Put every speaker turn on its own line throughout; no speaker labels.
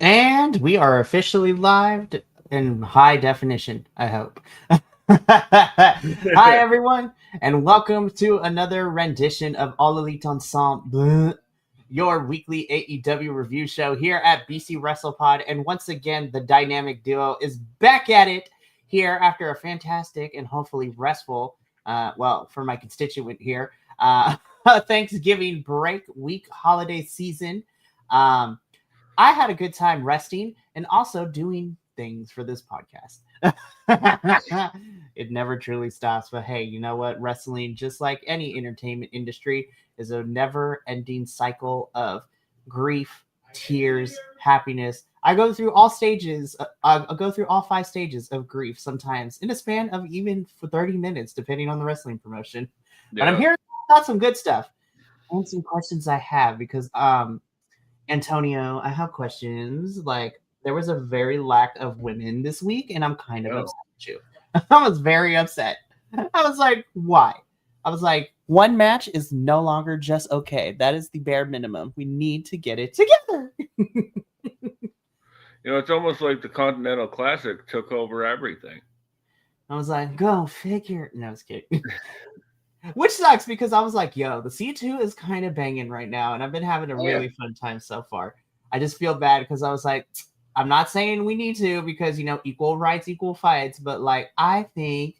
And we are officially live in high definition, I hope. Hi, everyone, and welcome to another rendition of All Elite Ensemble, your weekly AEW review show here at BC WrestlePod. And once again, the dynamic duo is back at it here after a fantastic and hopefully restful, for my constituent here, Thanksgiving break week holiday season. Um, I had a good time resting and also doing things for this podcast. It never truly stops. But hey, you know what? Wrestling, just like any entertainment industry, is a never ending cycle of grief, tears, happiness. I go through all stages. I go through all 5 stages of grief sometimes in a span of even for 30 minutes, depending on the wrestling promotion. But I'm
Yeah.
here about some good stuff and some questions I have because Antonio, I have questions. Like, there was a very lack of women this week, and I'm kind of
Oh.
upset with you. I was very upset. I was like, why? I was like, one match is no longer just okay. That is the bare minimum. We need to get it together.
It's almost like the Continental Classic took over everything.
I was like, go figure. No, I was kidding. Which sucks because I was like, yo, the C2 is kind of banging right now, and I've been having a
Oh, yeah.
really fun time so far. I just feel bad because I was like, I'm not saying we need to because, equal rights, equal fights, but like, I think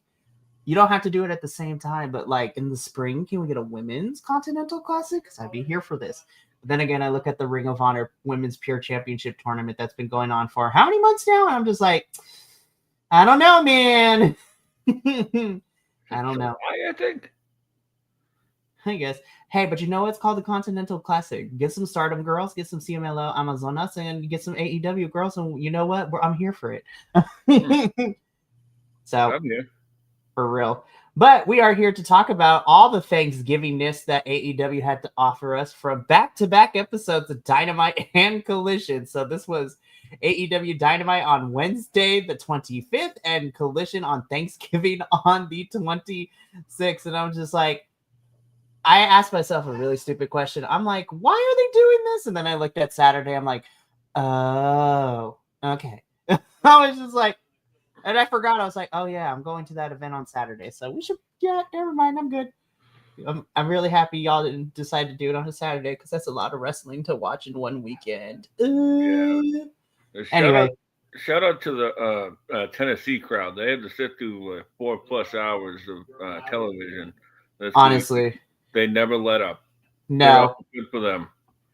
you don't have to do it at the same time. But like in the spring, can we get a women's Continental Classic? Because I'd be here for this. But then again, I look at the Ring of Honor Women's Pure Championship tournament that's been going on for how many months now? And I'm just like, I don't know, man. I don't know.
I think.
I guess. Hey, but you know what's called the Continental Classic? Get some Stardom girls, get some CMLL Amazonas, and get some AEW girls, and you know what? I'm here for it. So,
I'm here.
for real. But we are here to talk about all the Thanksgivingness that AEW had to offer us from back-to-back episodes of Dynamite and Collision. So this was AEW Dynamite on Wednesday the 25th and Collision on Thanksgiving on the 26th. And I'm just like, I asked myself a really stupid question. I'm like, why are they doing this? And then I looked at Saturday. I'm like, oh, okay. I was just like, and I forgot. I was like, oh yeah, I'm going to that event on Saturday. So we should, yeah, never mind. I'm good. I'm really happy y'all didn't decide to do it on a Saturday because that's a lot of wrestling to watch in one weekend.
Yeah. Shout
Anyway,
out, shout out to the Tennessee crowd. They had to sit through 4+ hours of television this week.
honestly,
They never let up.
no.
Good for them.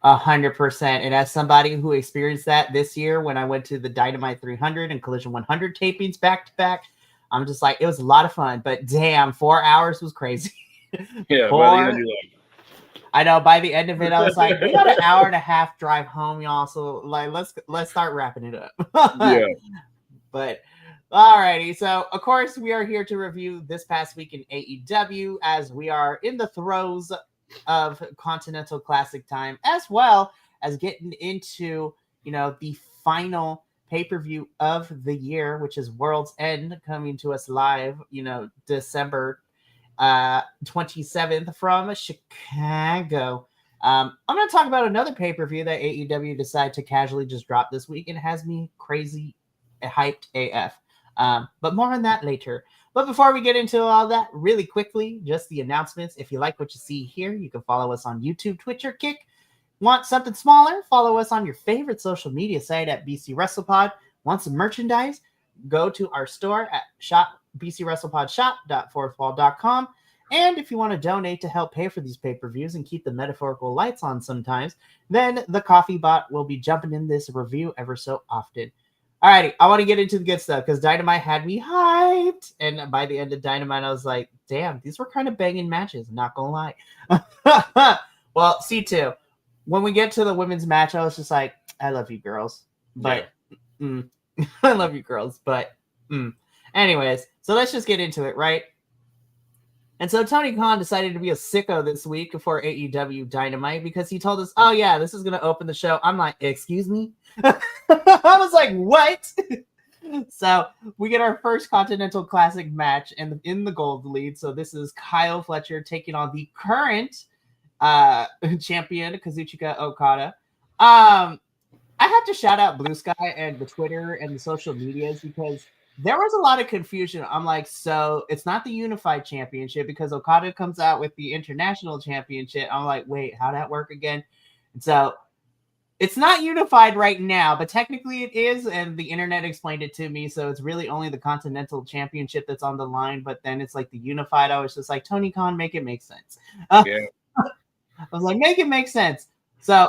100%. And as somebody who experienced that this year when I went to the Dynamite 300 and Collision 100 tapings back to back, I'm just like, it was a lot of fun. But damn, 4 hours was crazy.
Yeah, by the end
Four.
you're
I know. By the end of it, I was like, we got an hour and a half drive home, y'all. So like, let's start wrapping it up.
yeah.
But alrighty, so of course we are here to review this past week in AEW as we are in the throes of Continental Classic time, as well as getting into the final pay-per-view of the year, which is World's End, coming to us live, December 27th from Chicago. I'm going to talk about another pay-per-view that AEW decided to casually just drop this week and has me crazy hyped AF. But more on that later. But before we get into all that, really quickly, just the announcements. If you like what you see here, you can follow us on YouTube, Twitch, or Kick. Want something smaller? Follow us on your favorite social media site at BC WrestlePod. Want some merchandise? Go to our store at bcwrestlepodshop.fourthwall.com. And if you want to donate to help pay for these pay-per-views and keep the metaphorical lights on sometimes, then the coffee bot will be jumping in this review ever so often. Alrighty, I want to get into the good stuff because Dynamite had me hyped. And by the end of Dynamite, I was like, damn, these were kind of banging matches, not gonna lie. Well, C2, when we get to the women's match, I was just like, I love you girls. But I love you girls, but anyways, so let's just get into it, right? And so Tony Khan decided to be a sicko this week for AEW Dynamite because he told us, oh yeah, this is going to open the show. I'm like, excuse me? I was like, what? So we get our first Continental Classic match in the gold lead. So this is Kyle Fletcher taking on the current champion, Kazuchika Okada. I have to shout out Blue Sky and the Twitter and the social medias because there was a lot of confusion. I'm like, so it's not the unified championship because Okada comes out with the international championship. I'm like, wait, how'd that work again? And so it's not unified right now, but technically it is, and the internet explained it to me. So it's really only the Continental Championship that's on the line, but then it's like the unified. I was just like, Tony Khan, make it make sense.
Yeah.
I was like, make it make sense. So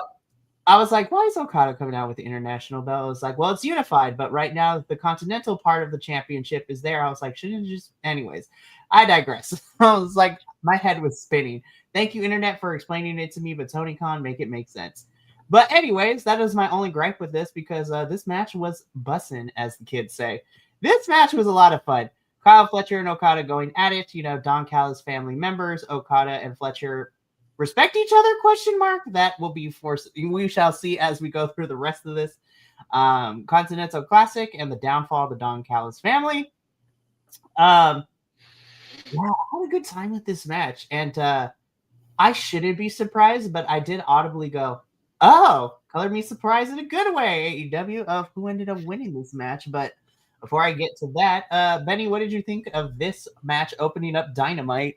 I was like, why is Okada coming out with the international belt? I was like, well, it's unified, but right now the continental part of the championship is there. I was like, shouldn't you just, anyways, I digress. I was like, my head was spinning. Thank you, internet, for explaining it to me, but Tony Khan, make it make sense. But anyways, that is my only gripe with this because this match was bussin', as the kids say. This match was a lot of fun. Kyle Fletcher and Okada going at it. You know, Don Callis family members, Okada and Fletcher respect each other, question mark. That will be forced. We shall see as we go through the rest of this. Continental Classic and the downfall of the Don Callis family. Yeah, I had a good time with this match. And I shouldn't be surprised, but I did audibly go, oh, color me surprised in a good way, AEW, of who ended up winning this match. But before I get to that, Benny, what did you think of this match opening up Dynamite?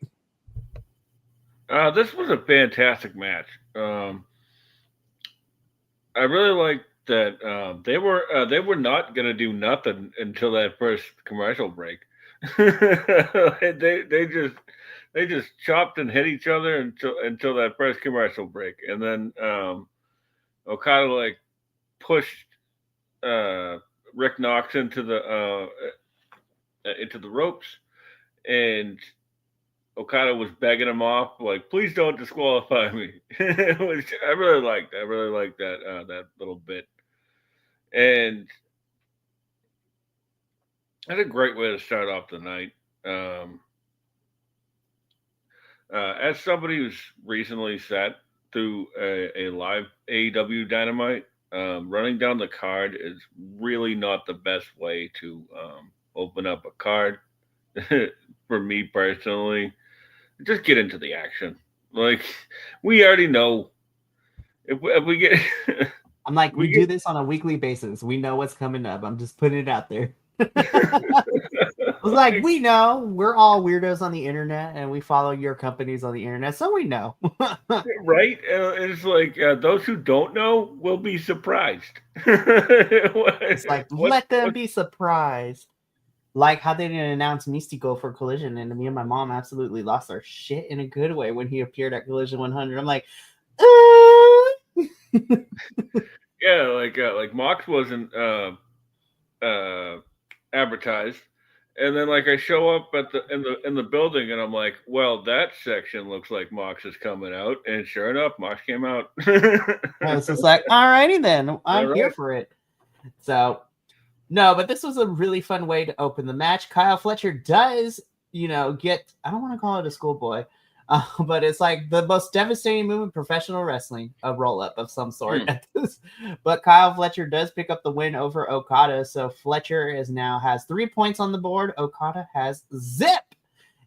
This was a fantastic match. I really liked that they were not gonna do nothing until that first commercial break. They just chopped and hit each other until that first commercial break, and then Okada like pushed Rick Knox into the ropes, and Okada was begging him off, like, "Please don't disqualify me," which I really liked. I really liked that little bit, and that's a great way to start off the night. As somebody who's recently sat through a live AEW Dynamite, running down the card is really not the best way to open up a card. For me personally, just get into the action. Like we already know if we get.
I'm like, we do this on a weekly basis. We know what's coming up. I'm just putting it out there. I was like, we know we're all weirdos on the internet and we follow your companies on the internet, so we know.
Right? It's like those who don't know will be surprised.
It's like, let them be surprised. Like how they didn't announce Mystico for Collision, and me and my mom absolutely lost our shit in a good way when he appeared at Collision 100. I'm like,
yeah, like Mox wasn't advertised, and then like I show up at in the building, and I'm like, well, that section looks like Mox is coming out, and sure enough, Mox came out.
I was just like, alrighty then, I'm here for it. So. No, but this was a really fun way to open the match. Kyle Fletcher does, get, I don't want to call it a schoolboy, but it's like the most devastating move in professional wrestling, a roll-up of some sort. But Kyle Fletcher does pick up the win over Okada, so Fletcher has 3 points on the board. Okada has zip.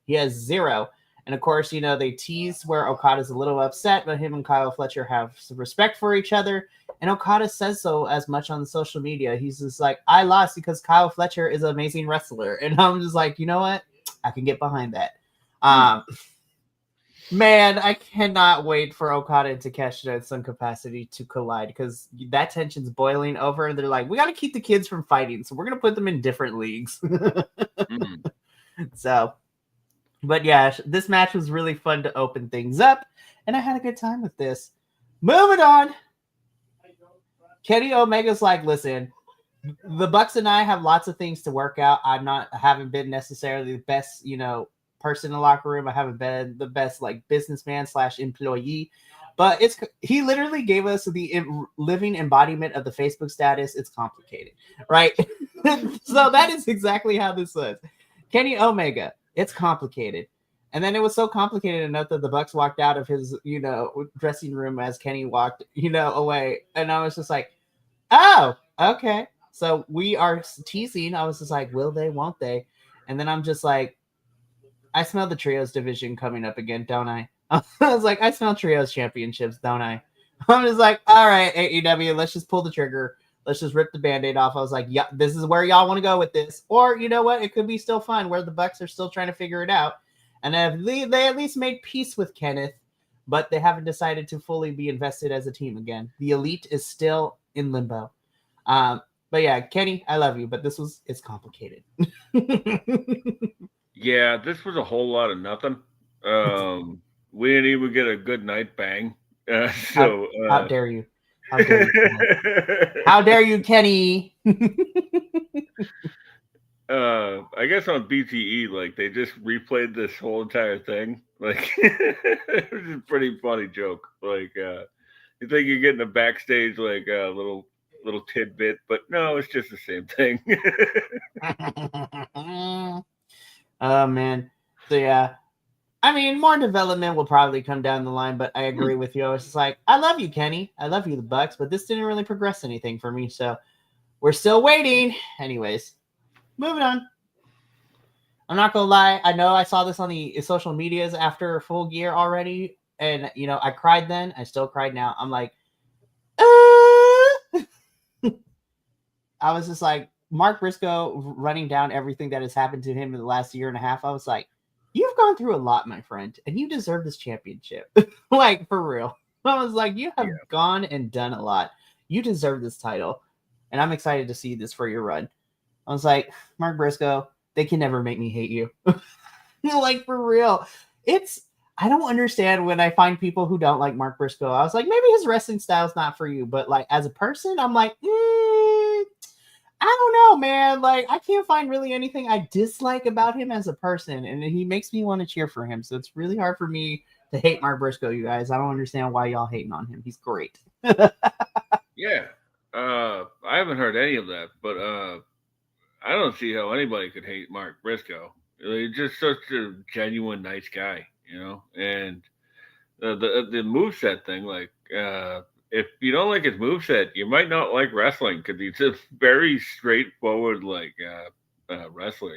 He has 0. And of course, they tease where Okada's a little upset, but him and Kyle Fletcher have some respect for each other. And Okada says so as much on social media. He's just like, I lost because Kyle Fletcher is an amazing wrestler. And I'm just like, you know what? I can get behind that. Man, I cannot wait for Okada and Takeshita in some capacity to collide because that tension's boiling over. And they're like, we got to keep the kids from fighting. So we're going to put them in different leagues. So... But yeah, this match was really fun to open things up, and I had a good time with this. Moving on. Kenny Omega's like, listen, the Bucks and I have lots of things to work out. I haven't been necessarily the best, person in the locker room. I haven't been the best like businessman / employee, but he literally gave us the living embodiment of the Facebook status. It's complicated, right? So that is exactly how this was. Kenny Omega. It's complicated. And then it was so complicated enough that the Bucks walked out of his, dressing room as Kenny walked, away. And I was just like, oh, okay. So we are teasing. I was just like, will they, won't they? And then I'm just like, I smell the trios division coming up again, don't I? I was like, I smell trios championships, don't I? I'm just like, all right, AEW, let's just pull the trigger. Let's just rip the Band-Aid off. I was like, yeah, this is where y'all want to go with this. Or, you know what? It could be still fun where the Bucks are still trying to figure it out. And they at least made peace with Kenneth, but they haven't decided to fully be invested as a team again. The Elite is still in limbo. But yeah, Kenny, I love you, but it's complicated.
Yeah, this was a whole lot of nothing. We didn't even get a good night bang.
How dare you? How dare you? How dare you, Kenny?
I guess on BTE, like they just replayed this whole entire thing. Like it was a pretty funny joke. Like you think you're getting a backstage like a little tidbit, but no, it's just the same thing.
Oh man. So yeah. I mean, more development will probably come down the line, but I agree with you. It's just like, I love you, Kenny. I love you, the Bucks, but this didn't really progress anything for me. So we're still waiting. Anyways, moving on. I'm not gonna lie. I know I saw this on the social medias after Full Gear already, and I cried then. I still cried now. I'm like, I was just like, Mark Briscoe running down everything that has happened to him in the last year and a half. I was like, you've gone through a lot, my friend, and you deserve this championship. Like, for real. I was like, you have gone and done a lot. You deserve this title, and I'm excited to see this for your run. I was like, Mark Briscoe, they can never make me hate you. Like, for real. I don't understand when I find people who don't like Mark Briscoe. I was like, maybe his wrestling style is not for you, but like as a person, I'm like, I don't know, man. Like, I can't find really anything I dislike about him as a person, and he makes me want to cheer for him. So it's really hard for me to hate Mark Briscoe, you guys. I don't understand why y'all hating on him. He's great.
Yeah, I haven't heard any of that, but I don't see how anybody could hate Mark Briscoe. He's just such a genuine nice guy, and the moveset thing, like if you don't like his moveset, you might not like wrestling because he's a very straightforward wrestler,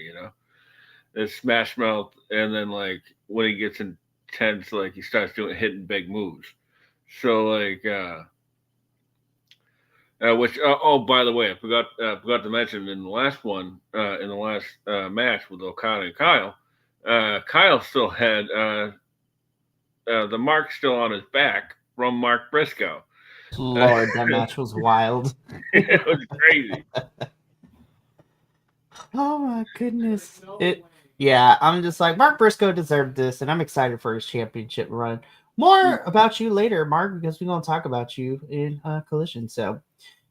a smash mouth, and then like when he gets intense, like he starts hitting big moves. So like which oh, by the way, I forgot to mention in the last match with Okada and Kyle, Kyle still had the mark still on his back from Mark Briscoe.
Lord, that match was wild.
It was crazy.
Oh my goodness. I'm just like, Mark Briscoe deserved this, and I'm excited for his championship run. More about you later, Mark, because we're going to talk about you in Collision. So,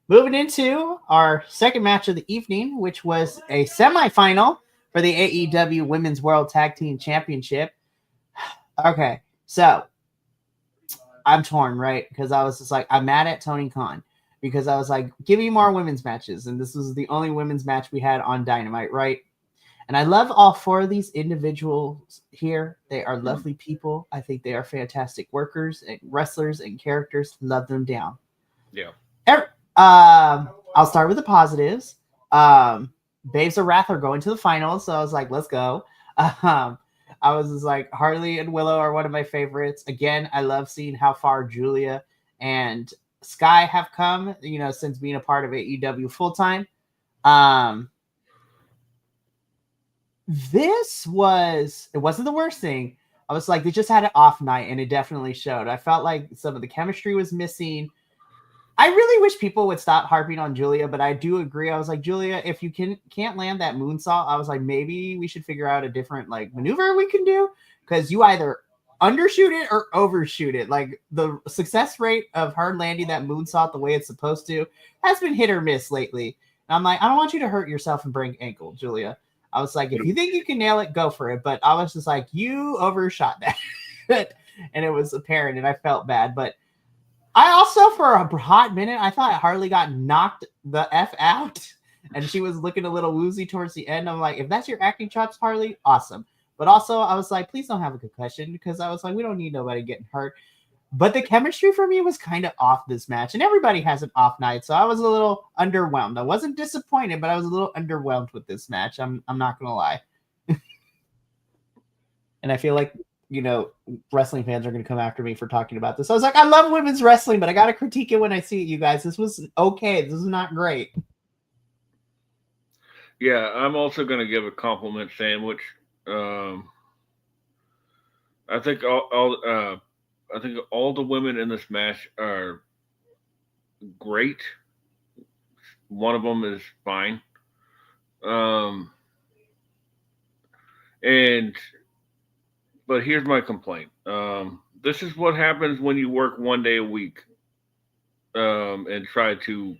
moving into our second match of the evening, which was a semifinal for the AEW Women's World Tag Team Championship. Okay, so I'm torn, right? Because I was just like, I'm mad at Tony Khan because I was like, give me more women's matches. And this was the only women's match we had on Dynamite, right? And I love all four of these individuals here. They are lovely people. I think they are fantastic workers and wrestlers and characters. Love them down.
Yeah.
I'll start with the positives. Babes of Wrath are going to the finals, so I was like, let's go. I was just like, Harley and Willow are one of my favorites. Again, I love seeing how far Julia and Sky have come, since being a part of AEW full time. It wasn't the worst thing. I was like, they just had an off night, and it definitely showed. I felt like some of the chemistry was missing. I really wish people would stop harping on Julia, but I do agree. I was like, Julia, if you can't land that moonsault, I was like, maybe we should figure out a different maneuver we can do, because you either undershoot it or overshoot it. Like, the success rate of her landing that moonsault the way it's supposed to has been hit or miss lately. And I'm like, I don't want you to hurt yourself and break ankle, Julia. I was like, if you think you can nail it, go for it. But I was just like, you overshot that. And it was apparent, and I felt bad. But I also, for a hot minute, I thought Harley got knocked the F out, and she was looking a little woozy towards the end. I'm like, if that's your acting chops, Harley, awesome. But also, I was like, please don't have a concussion, because I was like, we don't need nobody getting hurt. But the chemistry for me was kind of off this match, and everybody has an off night, so I was a little underwhelmed. I wasn't disappointed, but I was a little underwhelmed with this match. I'm not going to lie. And I feel like, wrestling fans are going to come after me for talking about this. I was like, I love women's wrestling, but I got to critique it when I see it, you guys. This was okay. This is not great.
Yeah, I'm also going to give a compliment sandwich. Um, I think I think all the women in this match are great. One of them is fine. Um, and but here's my complaint. This is what happens when you work 1 day a week and try to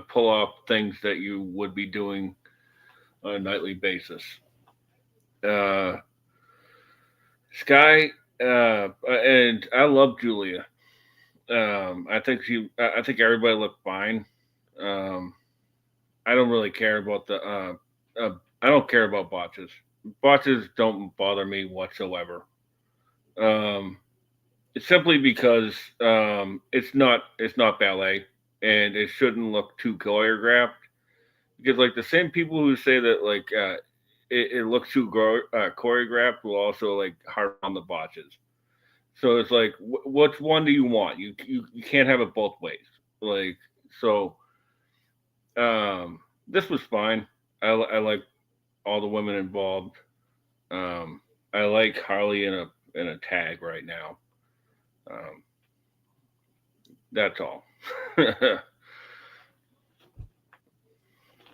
pull off things that you would be doing on a nightly basis. Uh, Sky and I love Julia. I think everybody looked fine. Um, I don't really care about the. I don't care about botches. Botches don't bother me whatsoever. Um, it's simply because it's not ballet, and it shouldn't look too choreographed. Because like the same people who say that like it looks too choreographed will also like harp on the botches. So it's like, which one do you want? You can't have it both ways. Like so, this was fine. I like all the women involved. Um, I like Harley in a tag right now. Um, that's all.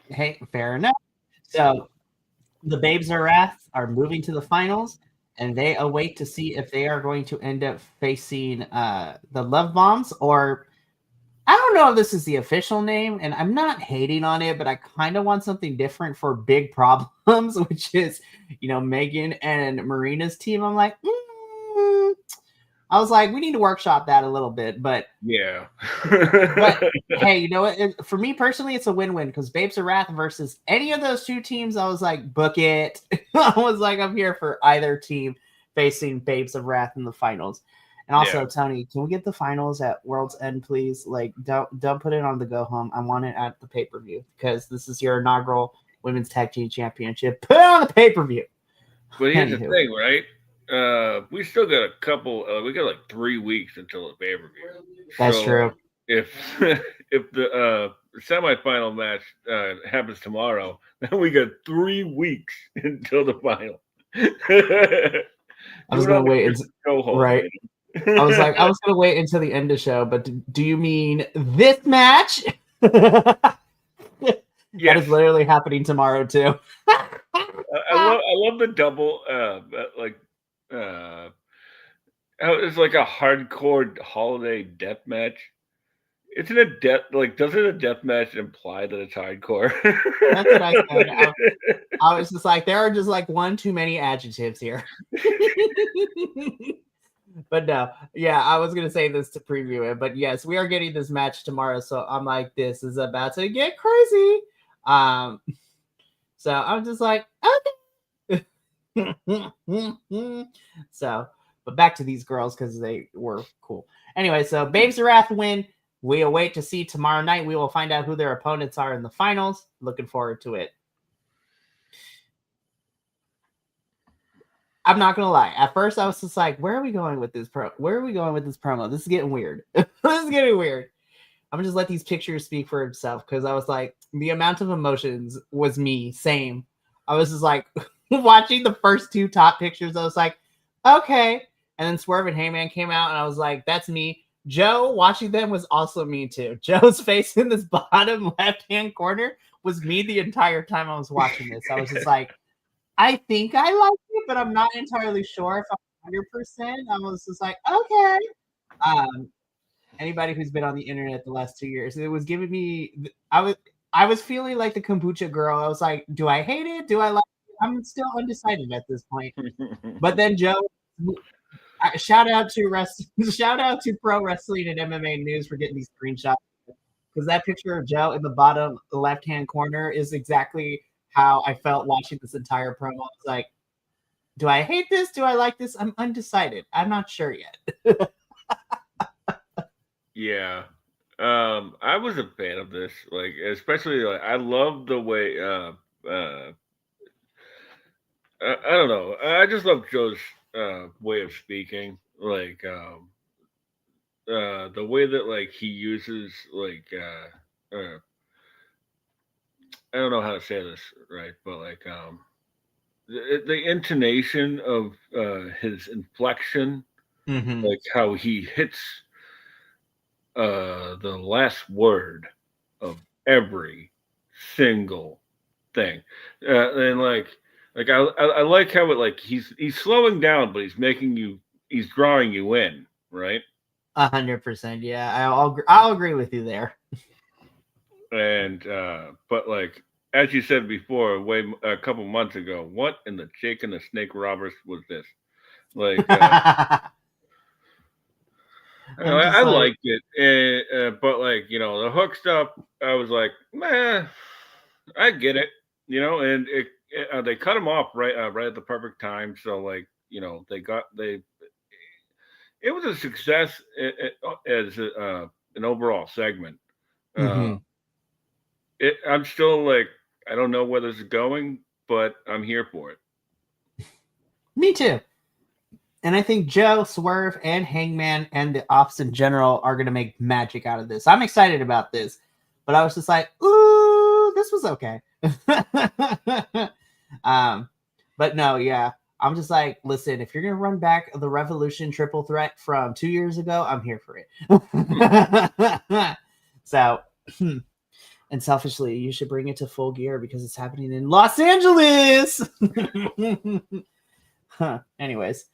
Hey, fair enough. So the Babes of Wrath are moving to the finals, and they await to see if they are going to end up facing the Love Bombs, or I don't know if this is the official name, and I'm not hating on it, but I kind of want something different for Big Problems, which is, Megan and Marina's team. I'm like, I was like, we need to workshop that a little bit, but
Yeah.
but hey, you know what? For me personally, it's a win-win because Babes of Wrath versus any of those two teams, I was like, book it. I was like, I'm here for either team facing Babes of Wrath in the finals. And also,
Yeah.
Tony, can we get the finals at World's End, please? Like, don't put it on the go home. I want it at the pay-per-view because this is your inaugural Women's Tag Team Championship. Put it on the pay-per-view.
But here's the
Anywho,
thing, right? We still got a couple. We got like 3 weeks until the pay per view.
that's
So
true.
if if the semifinal match happens tomorrow, then we got 3 weeks until the final.
I was
Do it
gonna
on the
wait.
Christmas go home.
Right. I was like, I was gonna wait until the end of the show, but do you mean this match? That
Yes,
is literally happening tomorrow too.
I love the double like uh how it's like a hardcore holiday death match. Isn't a death like doesn't a death match imply that it's hardcore?
That's what I said. I was just like, there are just like one too many adjectives here. But no, yeah, I was gonna say this to preview it, but yes, we are getting this match tomorrow, so I'm like, this is about to get crazy. Um, so I'm just like, okay. So, but back to these girls because they were cool. Anyway, so Babes of Wrath win. We await to see tomorrow night. We will find out who their opponents are in the finals. Looking forward to it. I'm not gonna lie. At first, I was just like, "Where are we going with this Where are we going with this promo? This is getting weird. This is getting weird." I'm gonna just let these pictures speak for itself because I was like, the amount of emotions was me. Same. I was just like watching the first two top pictures. I was like, okay. And then Swerve and Heyman came out, and I was like, that's me. Joe watching them was also me too. Joe's face in this bottom left hand corner was me the entire time I was watching this. I was just like, I think I like it, but I'm not entirely sure if I'm 100%. I was just like, okay. Um, Anybody who's been on the internet the last 2 years, it was giving me. I was feeling like the kombucha girl. I was like, do I hate it? Do I like it? I'm still undecided at this point. But then Joe, shout out to shout out to Pro Wrestling and MMA News for getting these screenshots because that picture of Joe in the bottom left hand corner is exactly how I felt watching this entire promo. I was like, do I hate this? Do I like this? I'm undecided. I'm not sure yet.
Yeah. I was a fan of this, like especially like I love the way I don't know. I just love Joe's way of speaking. Like the way that like he uses like I don't know how to say this right, but like the intonation of his inflection,
Mm-hmm.
like how he hits the last word of every single thing, and I like how it like he's slowing down, but he's drawing you in, right?
100%. Yeah, I'll agree with you there.
And but like as you said before, a couple months ago, what in the Jake and the Snake Roberts was this? Like
I'm
I
just like,
liked it, but like the hook stuff, I was like, man, I get it, and they cut him off right at the perfect time, so like they it was a success as an overall segment. Uh,
mhm.
I'm still like I don't know where this is going, but I'm here for it.
Me too. And I think Joe, Swerve, and Hangman and the Ops in general are going to make magic out of this. I'm excited about this. But I was just like, ooh, this was okay. um, but no, yeah. I'm just like, listen, if you're going to run back the Revolution triple threat from 2 years ago, I'm here for it. So, and selfishly, you should bring it to Full Gear because it's happening in Los Angeles. Anyways.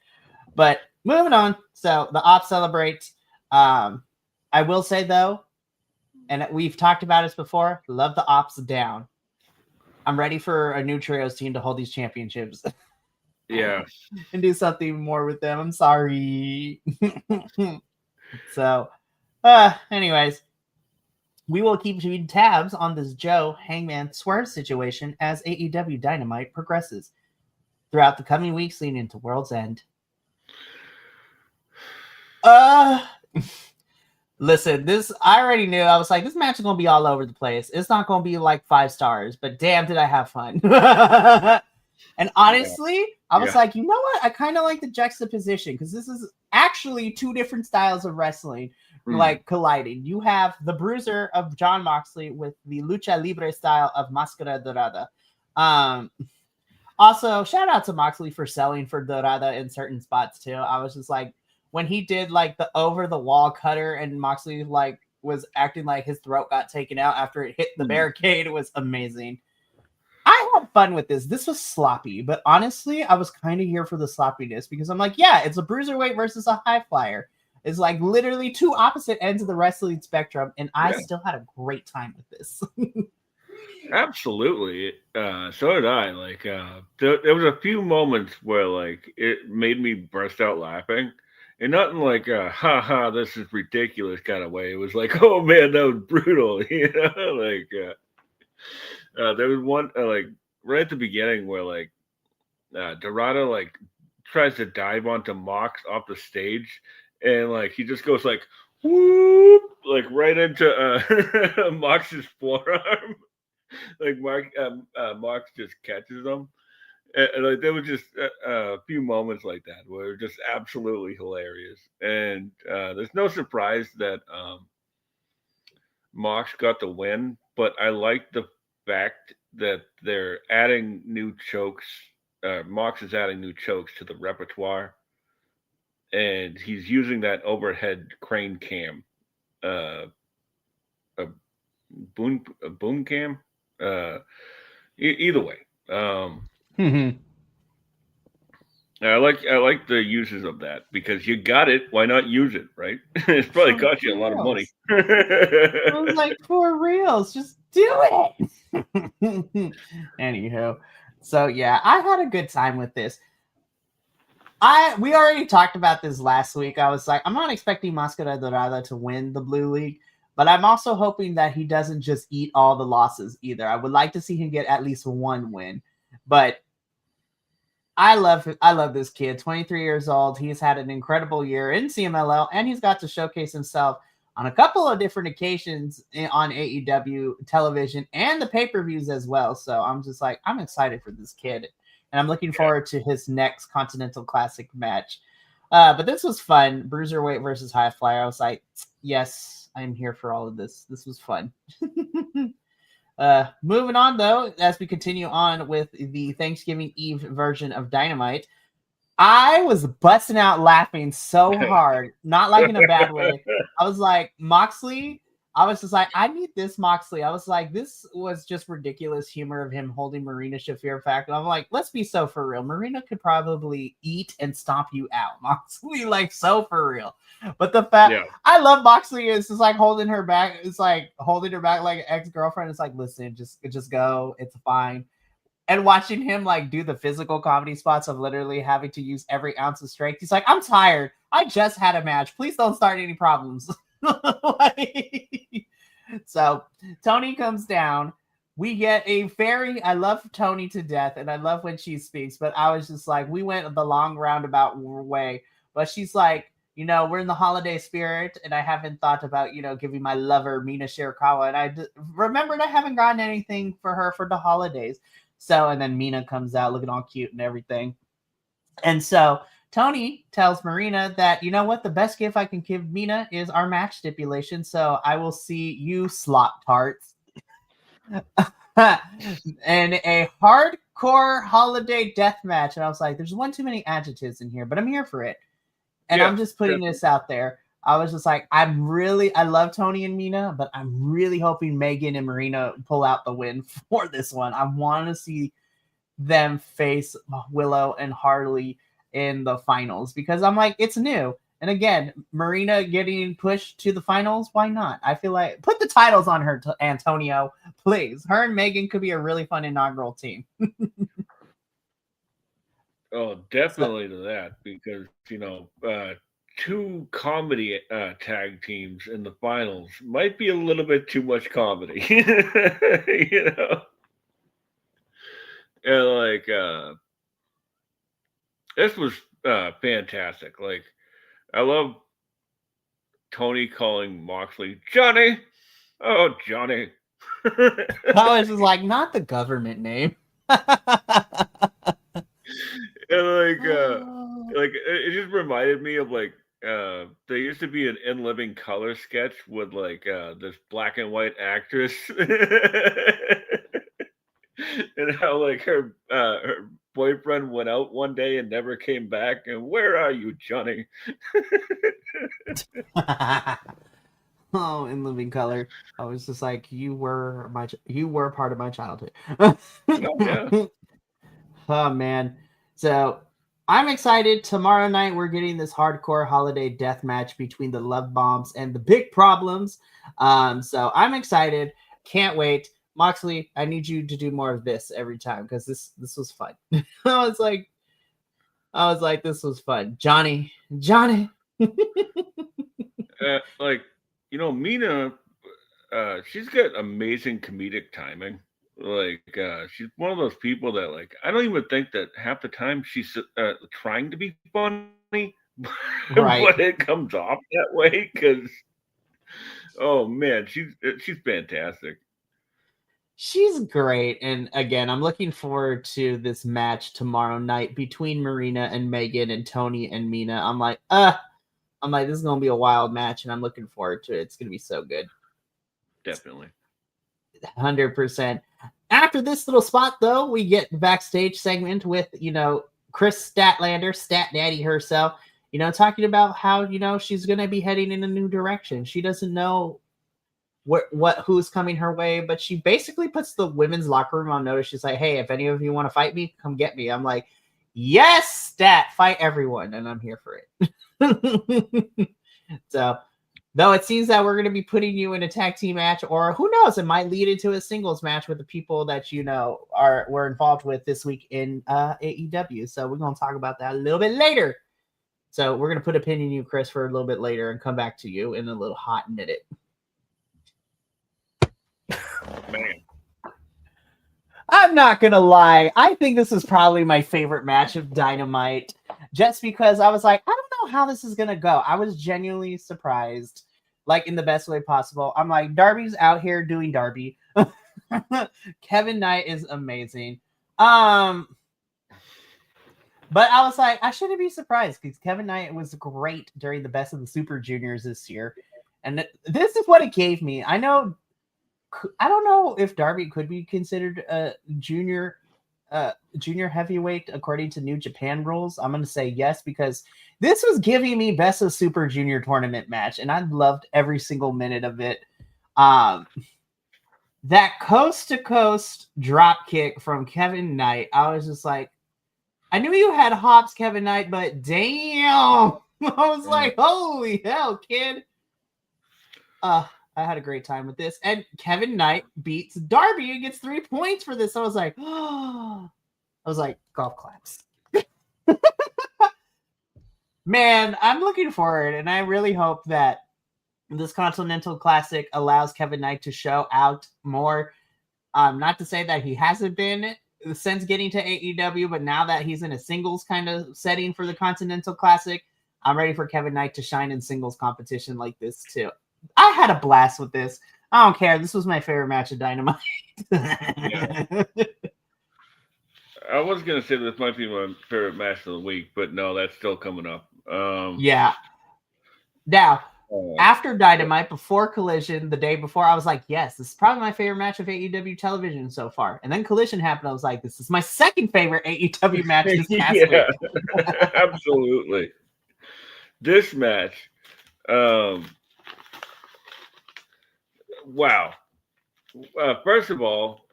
But moving on. So the Ops celebrates. I will say though, and we've talked about this before, love the Ops down. I'm ready for a new Trios team to hold these championships
Yeah,
and do something more with them. I'm sorry. So, anyways, we will keep keeping tabs on this Joe Hangman Swerve situation as AEW Dynamite progresses throughout the coming weeks leading into World's End. Listen, this I already knew. I was like, this match is gonna be all over the place. It's not gonna be like 5 stars, but damn, did I have fun. And
yeah,
honestly, I was
yeah.
like, you know what? I kind of like the juxtaposition because this is actually two different styles of wrestling
Mm.
like colliding. You have the bruiser of John Moxley with the lucha libre style of Máscara Dorada. Um, Also, shout out to Moxley for selling for Dorada in certain spots too. I was just like, when he did like the over the wall cutter and Moxley like was acting like his throat got taken out after it hit the
Mm.
barricade, it was amazing. I had fun with this. This was sloppy, but honestly, I was kind of here for the sloppiness because I'm like, yeah, it's a bruiserweight versus a high flyer. It's like literally two opposite ends of the wrestling spectrum, and I
Yeah,
still had a great time with this.
absolutely. So did I. Like, there was a few moments where like it made me burst out laughing, and not in like a "ha ha, this is ridiculous" kind of way. It was like, "Oh man, that was brutal," Like, there was one like right at the beginning where like Dorado like tries to dive onto Mox off the stage, and like he just goes like whoop, like right into Mox's forearm. Like Mox just catches them, like there was just a few moments like that where it was just absolutely hilarious. And there's no surprise that Mox got the win, but I like the fact that they're adding new chokes. Mox is adding new chokes to the repertoire, and he's using that overhead crane cam, uh, a a boom cam. Uh, Either way, I like the uses of that because you got it. Why not use it? Right? It's probably
For
cost you a lot of money.
reals. I was like, for reals, just do it. Anywho, so yeah, I had a good time with this. We already talked about this last week. I was like, I'm not expecting Mascara Dorada to win the Blue League, but I'm also hoping that he doesn't just eat all the losses either. I would like to see him get at least one win. But I love this kid. 23 years old. He's had an incredible year in CMLL, and he's got to showcase himself on a couple of different occasions on AEW television and the pay-per-views as well. So I'm just like, I'm excited for this kid. and I'm looking forward to his next Continental Classic match. But this was fun. Bruiserweight versus High Flyer. I was like, yes, I'm here for all of this. This was fun. Moving on, though, as we continue on with the Thanksgiving Eve version of Dynamite, I was busting out laughing so hard, not like in a bad way. I was like, Moxley, I was just like, I need this Moxley. I was like, this was just ridiculous humor of him holding Marina Shafir back. And I'm like, let's be so for real. Marina could probably eat and stomp you out, Moxley, like so for real. But the fact, I love Moxley is just like holding her back. It's like holding her back like an ex-girlfriend. It's like, listen, just go. It's fine. And watching him like do the physical comedy spots of literally having to use every ounce of strength. He's like, I'm tired. I just had a match. Please don't start any problems. So Tony comes down. We get I love Tony to death, and I love when she speaks, but I was just like, we went the long roundabout way. But she's like, we're in the holiday spirit, and I haven't thought about, giving my lover Mina Shirakawa. And I remembered I haven't gotten anything for her for the holidays. So, and then Mina comes out looking all cute and everything. And so Tony tells Marina that, you know what, the best gift I can give Mina is our match stipulation. So I will see you slop tarts. And a hardcore holiday death match. And I was like, there's one too many adjectives in here, but I'm here for it. And I'm just putting this out there. I was just like, I love Tony and Mina, but I'm really hoping Megan and Marina pull out the win for this one. I want to see them face Willow and Harley in the finals because I'm like, it's new. And again, Marina getting pushed to the finals, why not? I feel like put the titles on her, Antonio, please. Her and Megan could be a really fun inaugural team.
Oh, definitely to that because, two comedy tag teams in the finals might be a little bit too much comedy, And like, this was fantastic. Like, I love Tony calling Moxley Johnny. Oh, Johnny.
I was just like, not the government name.
And like it just reminded me of like there used to be an In Living Color sketch with like this black and white actress and how like her boyfriend went out one day and never came back and where are you, Johnny?
Oh, In Living Color. I was just like, you were part of my childhood. Oh,
yeah.
Oh man. So I'm excited. Tomorrow night we're getting this hardcore holiday death match between the Love Bombs and the Big Problems. So I'm excited. Can't wait. Moxley, I need you to do more of this every time because this was fun. I was like, this was fun. Johnny.
Like, Mina, she's got amazing comedic timing. Like, she's one of those people that, like, I don't even think that half the time she's trying to be funny,
Right.
but it comes off that way because, oh man, she's fantastic.
She's great. And again, I'm looking forward to this match tomorrow night between Marina and Megan and Tony and Mina. I'm like, this is going to be a wild match, and I'm looking forward to it. It's going to be so good.
Definitely.
100%. After this little spot, though, we get backstage segment with, Chris Statlander, Stat Daddy herself, talking about how, she's going to be heading in a new direction. She doesn't know who's coming her way, but she basically puts the women's locker room on notice. She's like, hey, if any of you want to fight me, come get me. I'm like, yes, Stat, fight everyone, and I'm here for it. So, though it seems that we're going to be putting you in a tag team match, or who knows, it might lead into a singles match with the people that were involved with this week in AEW. So we're going to talk about that a little bit later. So we're going to put a pin in you, Chris, for a little bit later and come back to you in a little hot minute.
Man.
I'm not going to lie. I think this is probably my favorite match of Dynamite just because I was like, I don't know how this is going to go. I was genuinely surprised, like in the best way possible. I'm like, Darby's out here doing Darby. Kevin Knight is amazing. But I was like, I shouldn't be surprised because Kevin Knight was great during the Best of the Super Juniors this year. And this is what it gave me. I don't know if Darby could be considered a junior heavyweight according to New Japan rules. I'm going to say yes because this was giving me Best of Super Junior tournament match, and I loved every single minute of it. That coast to coast drop kick from Kevin Knight, I was just like, I knew you had hops, Kevin Knight, but damn, I was like, holy hell, kid. I had a great time with this. And Kevin Knight beats Darby and gets 3 points for this. I was like, oh, golf claps. Man, I'm looking forward, and I really hope that this Continental Classic allows Kevin Knight to show out more. Not to say that he hasn't been since getting to AEW, but now that he's in a singles kind of setting for the Continental Classic, I'm ready for Kevin Knight to shine in singles competition like this too. I had a blast with this. I don't care. This was my favorite match of Dynamite.
Yeah. I was going to say this might be my favorite match of the week, but no, that's still coming up.
Yeah. Now, after Dynamite, before Collision, the day before, I was like, yes, this is probably my favorite match of AEW television so far. And then Collision happened. I was like, this is my second favorite AEW match this past week.
Absolutely. This match, wow. First of all,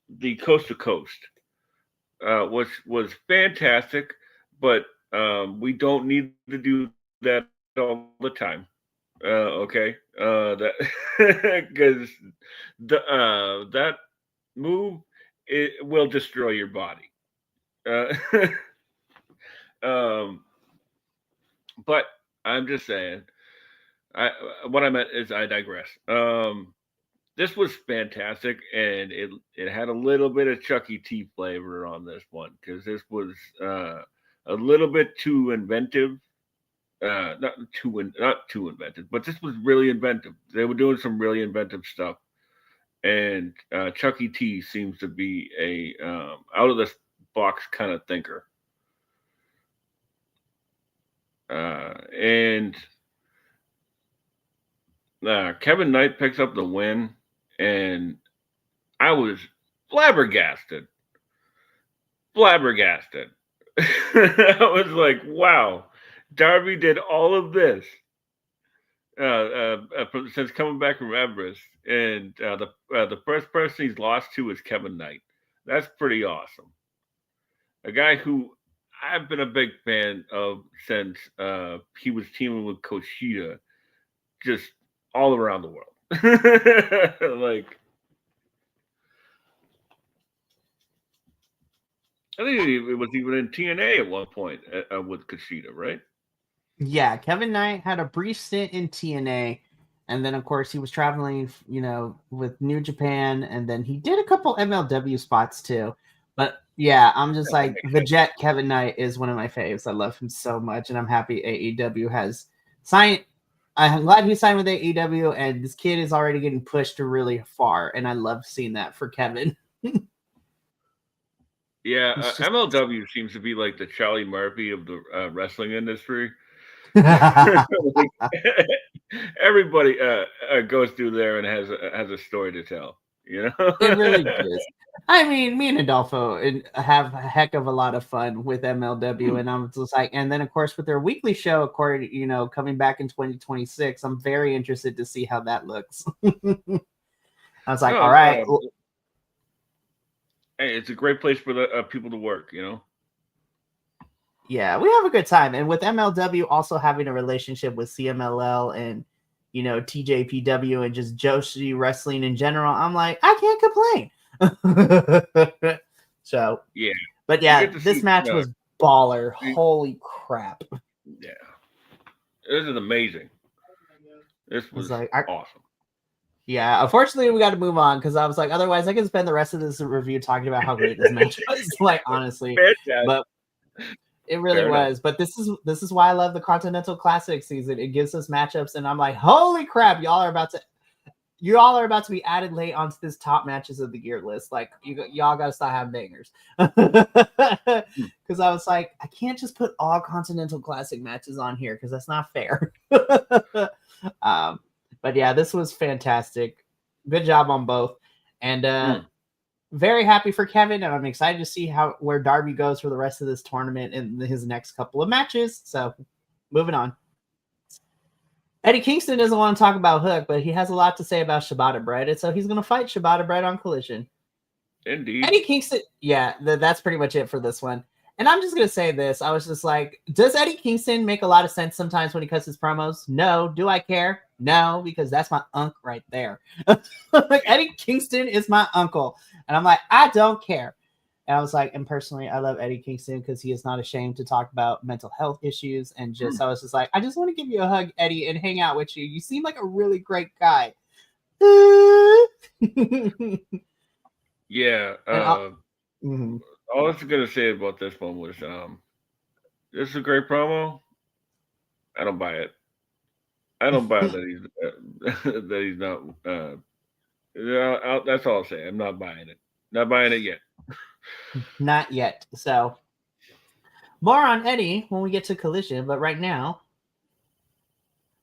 the coast to coast was fantastic, but we don't need to do that all the time. Okay, that because that move it will destroy your body. But I'm just saying. What I meant is I digress. This was fantastic, and it had a little bit of Chuck E. T flavor on this one because this was a little bit too inventive. Not too inventive, but this was really inventive. They were doing some really inventive stuff, and Chuck E. T seems to be a out of the box kind of thinker. And Kevin Knight picks up the win, and I was flabbergasted. Flabbergasted. I was like, wow, Darby did all of this since coming back from Everest, and the first person he's lost to is Kevin Knight. That's pretty awesome. A guy who I've been a big fan of since he was teaming with Kushida, just all around the world. Like, I think it was even in TNA at one point with Kushida, right?
Yeah, Kevin Knight had a brief stint in TNA, and then of course he was traveling, with New Japan, and then he did a couple MLW spots too. But yeah, I'm just like the Jet Kevin Knight is one of my faves. I love him so much, and I'm happy AEW has signed. I'm glad he signed with AEW, and this kid is already getting pushed really far, and I love seeing that for Kevin.
Yeah, MLW seems to be like the Charlie Murphy of the wrestling industry. Everybody goes through there and has a story to tell.
It really is. I mean, me and Adolfo have a heck of a lot of fun with MLW, and I'm just like, and then of course with their weekly show, according coming back in 2026, I'm very interested to see how that looks. I was like, all right.
Hey, it's a great place for the people to work.
Yeah, we have a good time, and with MLW also having a relationship with CMLL and TJPW and just Joshi wrestling in general, I'm like, I can't complain. So
yeah,
but yeah, this match was baller. Holy crap!
Yeah, this is amazing. This was like awesome.
Yeah, unfortunately, we got to move on because I was like, otherwise, I could spend the rest of this review talking about how great this match was. Like, honestly, but it really was. But this is why I love the Continental Classic season. It gives us matchups, and I'm like, holy crap, y'all are about to. you all are about to be added late onto this top matches of the year list. Like y'all got to stop having bangers. Because I was like, I can't just put all Continental Classic matches on here because that's not fair. But yeah, this was fantastic. Good job on both, and very happy for Kevin, and I'm excited to see where Darby goes for the rest of this tournament in his next couple of matches. So, moving on. Eddie Kingston doesn't want to talk about Hook, but he has a lot to say about Shibata Bread, and so he's going to fight Shibata Bread on Collision.
Indeed.
Eddie Kingston, yeah, that's pretty much it for this one. And I'm just going to say this. I was just like, does Eddie Kingston make a lot of sense sometimes when he cuts his promos? No. Do I care? No, because that's my uncle right there. Like, Eddie Kingston is my uncle. And I'm like, I don't care. And I was like, and personally, I love Eddie Kingston because he is not ashamed to talk about mental health issues. And I was just like, I just want to give you a hug, Eddie, and hang out with you. You seem like a really great guy.
Yeah. All I was going to say about this one was this is a great promo. I don't buy it. I don't buy that he's not. That's all I'll say. I'm not buying it. Not buying it yet.
Not yet. So, more on Eddie when we get to Collision. But right now,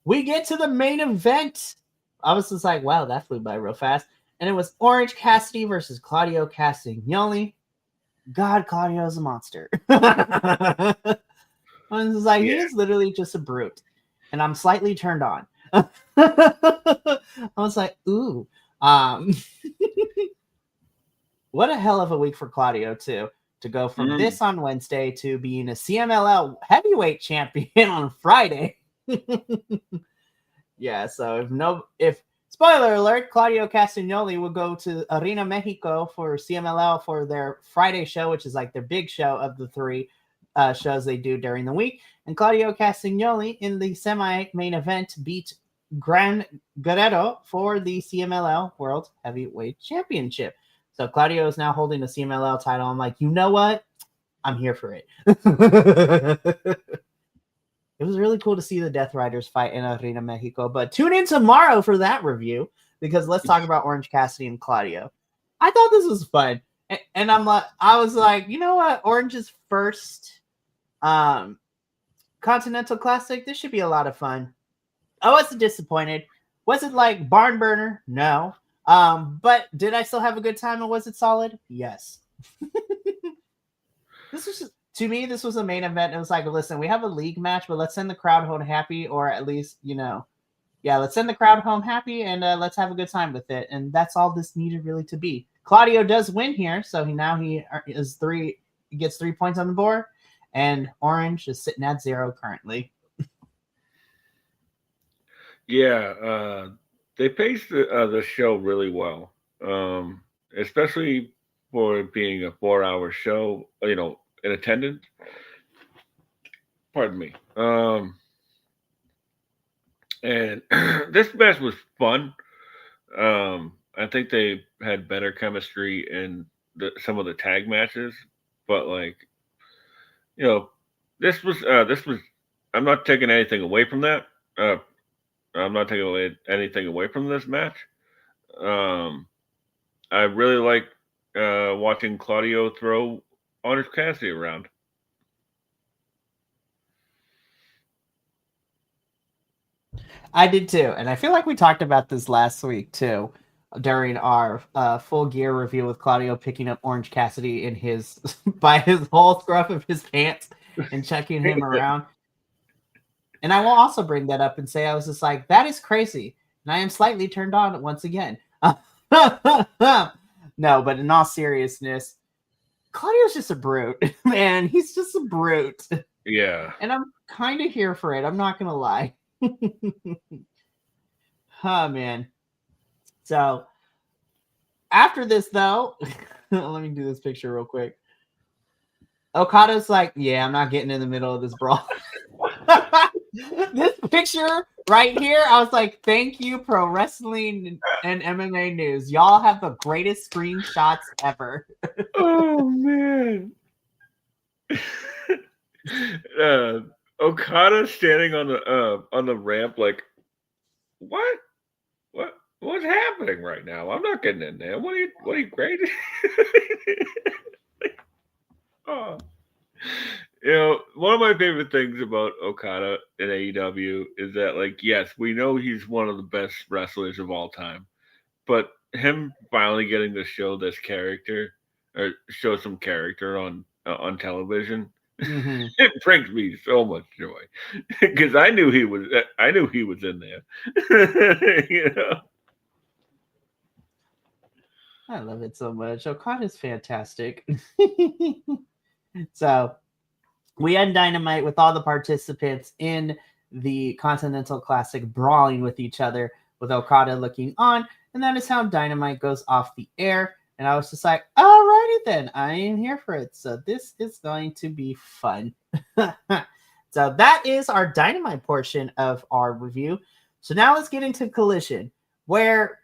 we get to the main event. I was just like, wow, that flew by real fast. And it was Orange Cassidy versus Claudio Castagnoli. God, Claudio's a monster. I was like, he is literally just a brute. And I'm slightly turned on. I was like, ooh. What a hell of a week for Claudio, too. To go from this on Wednesday to being a CMLL heavyweight champion on Friday. Yeah, so if spoiler alert, Claudio Castagnoli will go to Arena Mexico for CMLL for their Friday show, which is like their big show of the three shows they do during the week. And Claudio Castagnoli in the semi-main event beat Gran Guerrero for the CMLL World Heavyweight Championship. So Claudio is now holding the CMLL title. I'm like, you know what? I'm here for it. It was really cool to see the Death Riders fight in Arena Mexico. But tune in tomorrow for that review because let's talk about Orange Cassidy and Claudio. I thought this was fun. And I was like, you know what? Orange's first Continental Classic. This should be a lot of fun. I wasn't disappointed. Was it like barn burner? No. But did I still have a good time and was it solid? Yes. To me, this was a main event. It was like, listen, we have a league match, but let's send the crowd home happy, or at least, let's send the crowd home happy and let's have a good time with it. And that's all this needed really to be. Claudio does win here, so he gets 3 points on the board, and Orange is sitting at 0 currently.
Yeah, they paced the show really well, especially for it being a 4-hour show, in attendance. Pardon me. And this match was fun. I think they had better chemistry in some of the tag matches, but this was. I'm not taking anything away from that. I'm not taking anything away from this match. I really like watching Claudio throw Orange Cassidy around.
I did too, and I feel like we talked about this last week too, during our full gear review with Claudio picking up Orange Cassidy in by his whole scruff of his pants and checking him around. And I will also bring that up and say I was just like, that is crazy, and I am slightly turned on once again. No, but in all seriousness, Claudio's just a brute, man. He's just a brute.
Yeah.
And I'm kind of here for it. I'm not going to lie. Oh, man. So, after this, though, let me do this picture real quick. Okada's like, yeah, I'm not getting in the middle of this brawl. This picture right here, I was like, thank you, Pro Wrestling and MMA News. Y'all have the greatest screenshots ever.
Oh, man. Okada standing on the ramp like, what What's happening right now? I'm not getting in there. What are you crazy? Oh. One of my favorite things about Okada in AEW is that, like, yes, we know he's one of the best wrestlers of all time, but him finally getting to show this character or show some character on television,
Mm-hmm.
it brings me so much joy because I knew he was in there.
I love it so much. Okada's fantastic. So we end Dynamite with all the participants in the Continental Classic brawling with each other, with Okada looking on, and that is how Dynamite goes off the air. And I was just like, alrighty then, I am here for it. So this is going to be fun. So that is our Dynamite portion of our review. So now let's get into Collision, where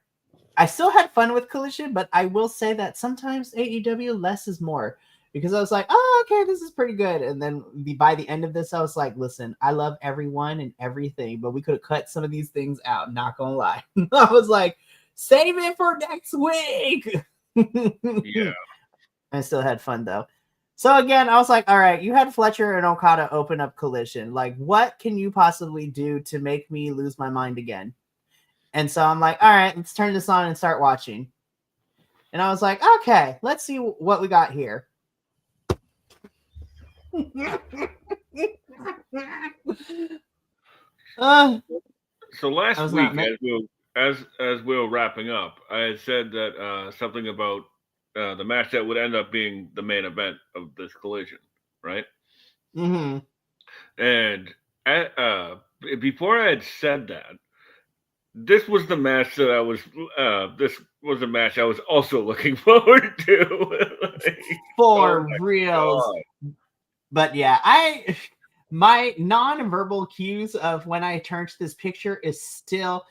I still had fun with Collision, but I will say that sometimes AEW less is more, because I was like, oh, okay, this is pretty good. And then by the end of this, I was like, listen, I love everyone and everything, but we could have cut some of these things out, not gonna lie. I was like, save it for next week.
Yeah.
I still had fun though. So again, I was like, all right, you had Fletcher and Okada open up Collision. Like, what can you possibly do to make me lose my mind again? And so I'm like, all right, let's turn this on and start watching. And I was like, okay, let's see what we got here.
So last week,
meant-
as we were wrapping up, I had said that something about the match that would end up being the main event of this collision, right?
Mm-hmm.
And before I had said that, this was the match that I was. This was the match I was also looking forward to.
For reals. God. But yeah, my non-verbal cues of when I turn to this picture is still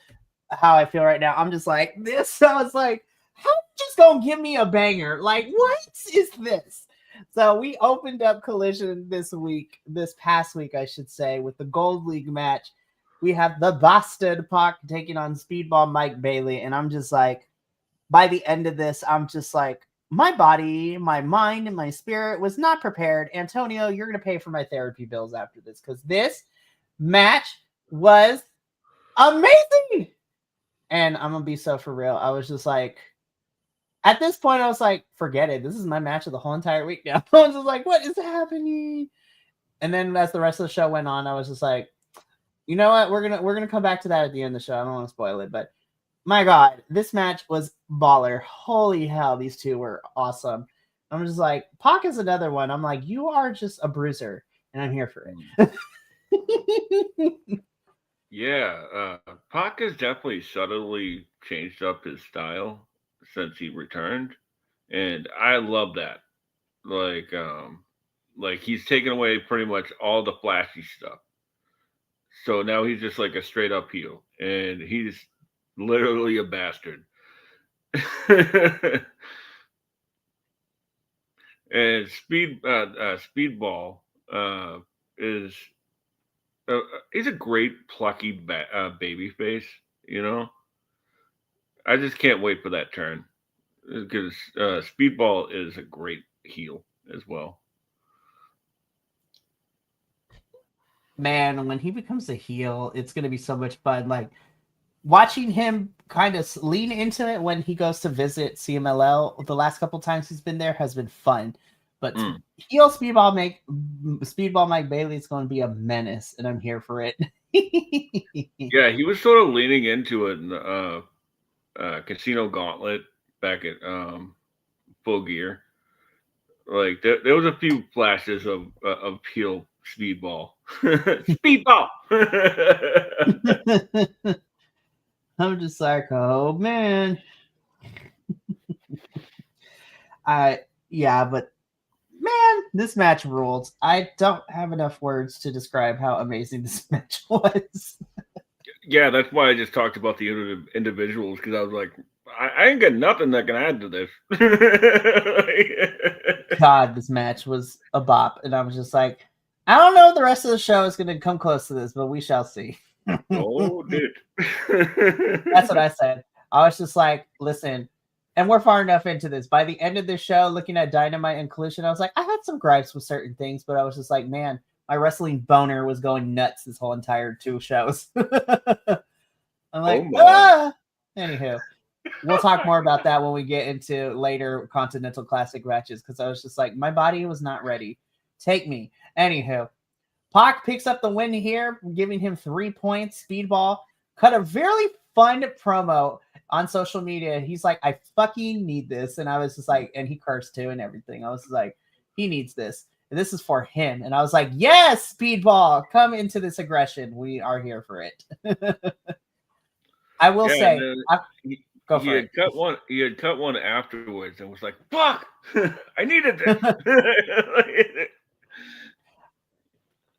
how I feel right now. I'm just like this. I was like, how just gonna give me a banger? Like, what is this? So we opened up Collision this past week, I should say, with the Gold League match. We have the Bastard Pac taking on Speedball Mike Bailey. And I'm just like, by the end of this, I'm just like, my body, my mind, and my spirit was not prepared. Antonio, you're going to pay for my therapy bills after this, because this match was amazing. And I'm going to be so for real. I was just like, at this point, I was like, forget it. This is my match of the whole entire week now. I was just like, what is happening? And then as the rest of the show went on, I was just like, you know what? We're gonna come back to that at the end of the show. I don't want to spoil it, but my God, this match was baller. Holy hell, these two were awesome. I'm just like, Pac is another one. I'm like, you are just a bruiser, and I'm here for
it. Yeah, Pac has definitely subtly changed up his style since he returned, and I love that. Like he's taken away pretty much all the flashy stuff. So now he's just like a straight up heel, and he's literally a bastard. And Speedball is he's a great plucky baby face. I just can't wait for that turn, because Speedball is a great heel as well.
Man, when he becomes a heel, it's going to be so much fun. Like, watching him kind of lean into it when he goes to visit CMLL the last couple times he's been there has been fun. But heel Speedball Mike Bailey is going to be a menace, and I'm here for it.
Yeah, he was sort of leaning into it in the Casino Gauntlet back at Full Gear. Like there was a few flashes of heel Speedball. Speedball.
I'm just like, oh man. But man, this match rules. I don't have enough words to describe how amazing this match was.
Yeah, that's why I just talked about the individuals, because I was like, I ain't got nothing that can add to this.
God, this match was a bop, and I was just like, I don't know if the rest of the show is going to come close to this, but we shall see.
Oh, dude.
That's what I said. I was just like, listen, and we're far enough into this. By the end of the show, looking at Dynamite and Collision, I was like, I had some gripes with certain things, but I was just like, man, my wrestling boner was going nuts this whole entire 2 shows. I'm like, ah! Anywho, we'll talk more about that when we get into later Continental Classic matches, because I was just like, my body was not ready. Take me. Anywho, Pac picks up the win here, giving him 3 points. Speedball cut a very fun promo on social media. He's like, I fucking need this. And I was just like, and he cursed too and everything. I was like, he needs this. And this is for him. And I was like, yes, Speedball, come into this aggression. We are here for it. I will say, go for it.
He had cut one afterwards and was like, fuck, I needed this.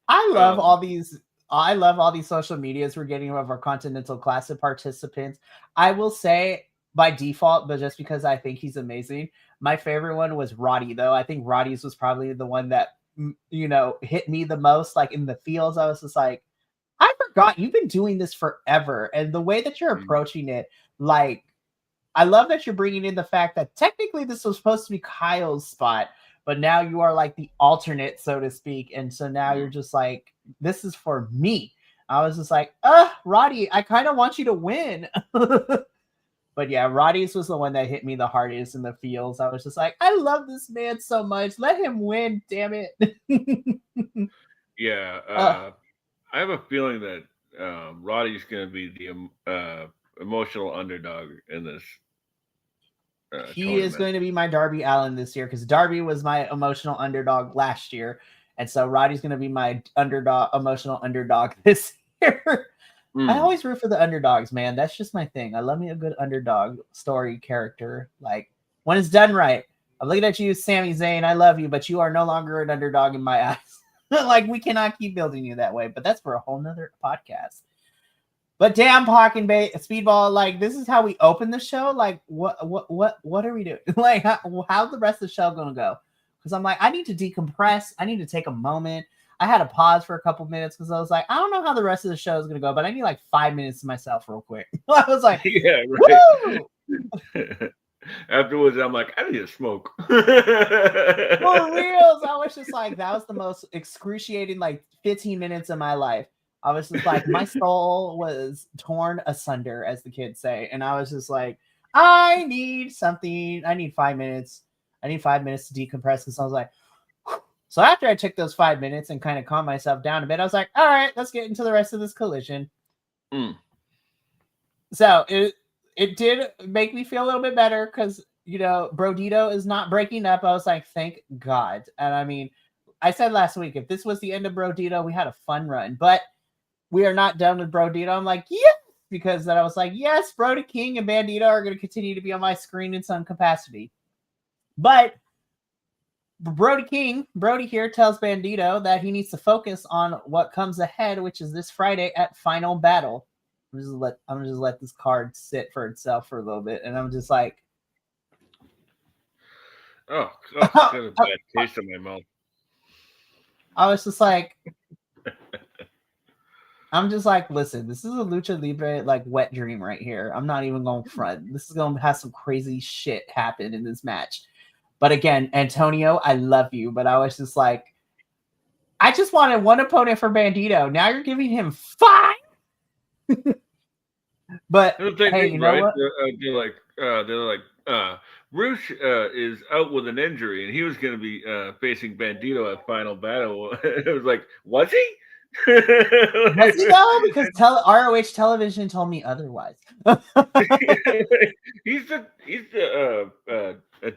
I love all these social medias we're getting of our Continental Classic participants. I will say by default, but just because I think he's amazing, my favorite one was Roddy, though. I think Roddy's was probably the one that, you know, hit me the most. Like in the fields, I was just like, I forgot you've been doing this forever. And the way that you're approaching it, like, I love that you're bringing in the fact that technically this was supposed to be Kyle's spot, but now you are like the alternate, so to speak. And so now you're just like, this is for me. I was just like, Roddy, I kind of want you to win. But yeah, Roddy's was the one that hit me the hardest in the fields. I was just like, I love this man so much. Let him win, damn it.
Yeah. I have a feeling that Roddy's going to be the emotional underdog in this.
He is going to be my Darby Allin this year, because Darby was my emotional underdog last year. And so Roddy's going to be my emotional underdog this year. I always root for the underdogs, man. That's just my thing. I love me a good underdog story character. Like, when it's done right. I'm looking at you, Sami Zayn. I love you, but you are no longer an underdog in my eyes. Like, we cannot keep building you that way. But that's for a whole nother podcast. But damn, Pac and Speedball, like, this is how we open the show. Like, what are we doing? Like, how's the rest of the show gonna go? Because I'm like, I need to decompress. I need to take a moment. I had to pause for a couple minutes because I was like, I don't know how the rest of the show is gonna go, but I need like 5 minutes to myself real quick. I was like,
yeah, right. Afterwards, I'm like, I need to smoke.
For reals, I was just like, that was the most excruciating like 15 minutes of my life. I was just like, my soul was torn asunder, as the kids say. And I was just like, I need something. I need 5 minutes. I need 5 minutes to decompress. And so I was like, so after I took those 5 minutes and kind of calmed myself down a bit, I was like, all right, let's get into the rest of this collision. So it did make me feel a little bit better because, you know, Brodito is not breaking up. I was like, thank God. And I mean, I said last week, if this was the end of Brodito, we had a fun run. But we are not done with Brodito. I'm like, yes, because then I was like, yes, Brody King and Bandito are going to continue to be on my screen in some capacity. But Brody here tells Bandito that he needs to focus on what comes ahead, which is this Friday at Final Battle. I'm just let this card sit for itself for a little bit, and I'm just like,
oh, got a bad taste in my mouth.
I was just like, I'm just like, listen, this is a Lucha Libre like wet dream right here. I'm not even going front. This is going to have some crazy shit happen in this match. But again, Antonio, I love you, but I was just like, I just wanted one opponent for Bandito. Now you're giving him 5. But hey, you know what?
They're like, Roosh is out with an injury, and he was going to be facing Bandito at Final Battle. It was like, was he?
Was he though? Because ROH television told me otherwise.
He's a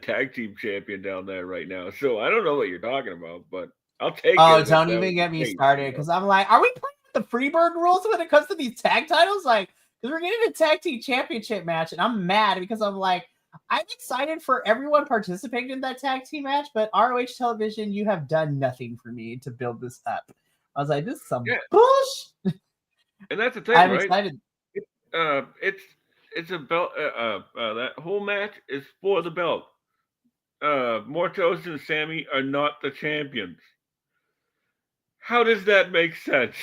tag team champion down there right now, so I don't know what you're talking about, but I'll take it.
Oh, don't even get me started, because I'm like, are we playing with the Freebird rules when it comes to these tag titles? Like, because we're getting a tag team championship match, and I'm mad because I'm like, I'm excited for everyone participating in that tag team match, but ROH television, you have done nothing for me to build this up. I was like, this is some bullshit.
And that's the thing,
I'm
right?
excited.
It's a belt. That whole match is for the belt. Mortos and Sammy are not the champions. How does that make sense?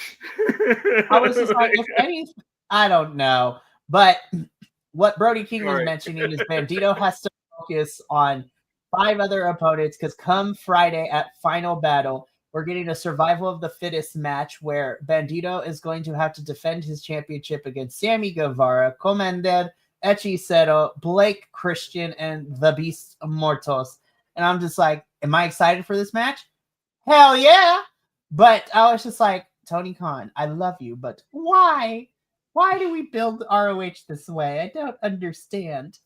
I was just like, if any, I don't know, but what Brody King was
Sorry.
mentioning is Bandito has to focus on 5 other opponents because come Friday at Final Battle, we're getting a survival of the fittest match where Bandito is going to have to defend his championship against Sammy Guevara, Commander Hechicero, Blake Christian, and the Beast Mortos. And I'm just like, am I excited for this match? Hell yeah! But I was just like, Tony Khan, I love you, but why? Why do we build ROH this way? I don't understand.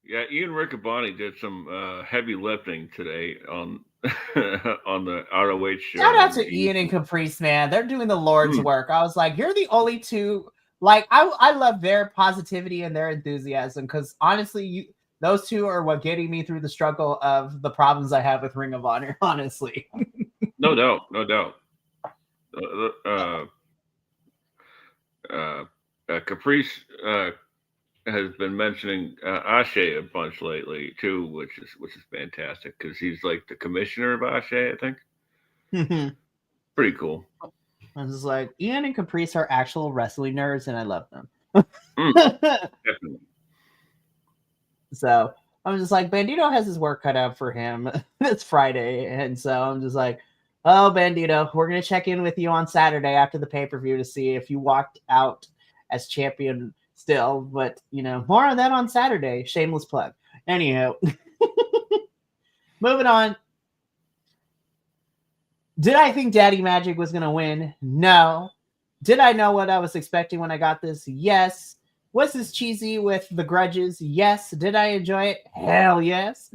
Yeah, Ian Riccaboni did some heavy lifting today on on the ROH
Shout
show.
out to Ian and Caprice, man. They're doing the Lord's
Hmm.
work. I was like, you're the only two. Like, I love their positivity and their enthusiasm because honestly, those two are what getting me through the struggle of the problems I have with Ring of Honor. Honestly,
No doubt, no doubt. Uh, uh, Caprice has been mentioning Ashe a bunch lately too, which is fantastic because he's like the commissioner of Ashe, I think.
I
Pretty cool.
was like, Ian and Caprice are actual wrestling nerds, and I love them.
Mm, definitely.
So I'm just like, Bandito has his work cut out for him. It's Friday. And so I'm just like, oh, Bandito, we're going to check in with you on Saturday after the pay per view to see if you walked out as champion still. But, more on that on Saturday. Shameless plug. Anyhow, moving on. Did I think Daddy Magic was going to win? No. Did I know what I was expecting when I got this? Yes. Was this cheesy with the grudges? Yes. Did I enjoy it? Hell yes.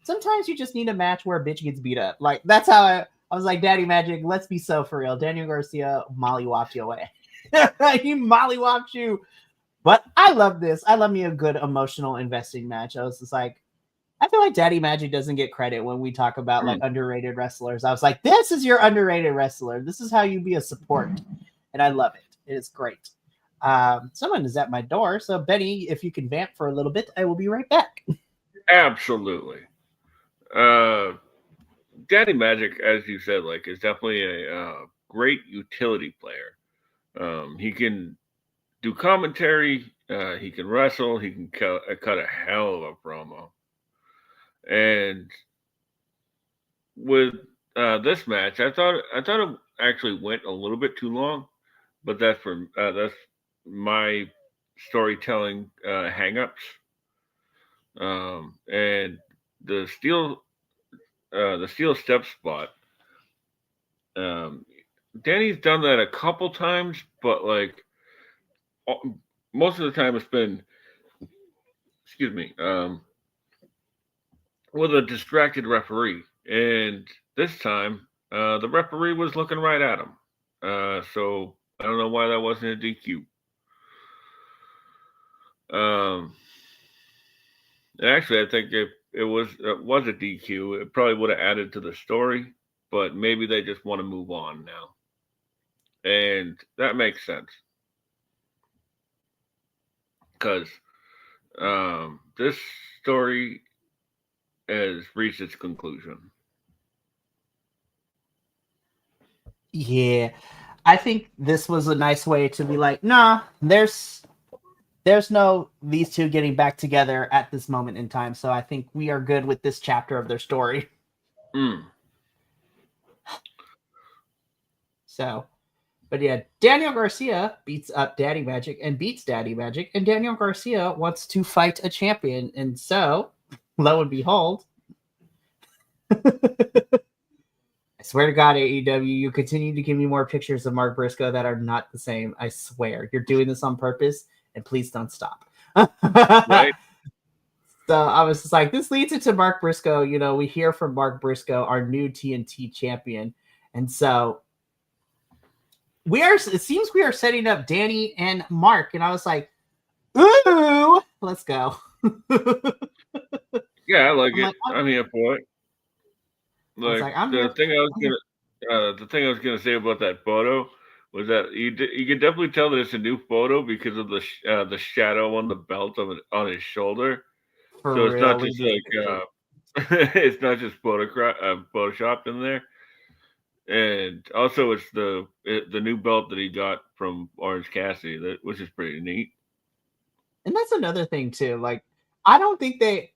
Sometimes you just need a match where a bitch gets beat up. Like, that's how I was like, Daddy Magic, let's be so for real. Daniel Garcia mollywopped you away. He mollywopped you. But I love this. I love me a good emotional investing match. I was just like, I feel like Daddy Magic doesn't get credit when we talk about like underrated wrestlers. I was like, this is your underrated wrestler. This is how you be a support. And I love it. It is great. Someone is at my door. So, Benny, if you can vamp for a little bit, I will be right back.
Absolutely. Daddy Magic, as you said, like is definitely a great utility player. He can do commentary. He can wrestle. He can cut a hell of a promo. And with this match, I thought it actually went a little bit too long, but that's my storytelling hangups. And the steel step spot. Um, Danny's done that a couple times, but like most of the time it's been, excuse me, with a distracted referee. And this time, the referee was looking right at him. So I don't know why that wasn't a DQ. Um, Actually, I think if it was a DQ, it probably would have added to the story. But maybe they just want to move on now, and that makes sense because this story has reached its conclusion.
Yeah. I think this was a nice way to be like, nah, there's no these two getting back together at this moment in time. So I think we are good with this chapter of their story.
Mm.
So, but yeah, Daniel Garcia beats up Daddy Magic and beats Daddy Magic, and Daniel Garcia wants to fight a champion. And so, lo and behold, I swear to God, AEW, you continue to give me more pictures of Mark Briscoe that are not the same. I swear. You're doing this on purpose, and please don't stop.
Right?
So I was just like, this leads into Mark Briscoe. We hear from Mark Briscoe, our new TNT champion. And so it seems we are setting up Danny and Mark. And I was like, ooh, let's go.
Yeah, I like
I'm
it.
like,
I'm here for it. Like
I'm here.
the thing I was gonna say about that photo was that you can definitely tell that it's a new photo because of the shadow on the belt on his shoulder.
For
So it's not
real. Leave
just
this
like
picture.
it's not just photoshopped in there. And also, it's the new belt that he got from Orange Cassidy, which is pretty neat.
And that's another thing too. Like, I don't think they.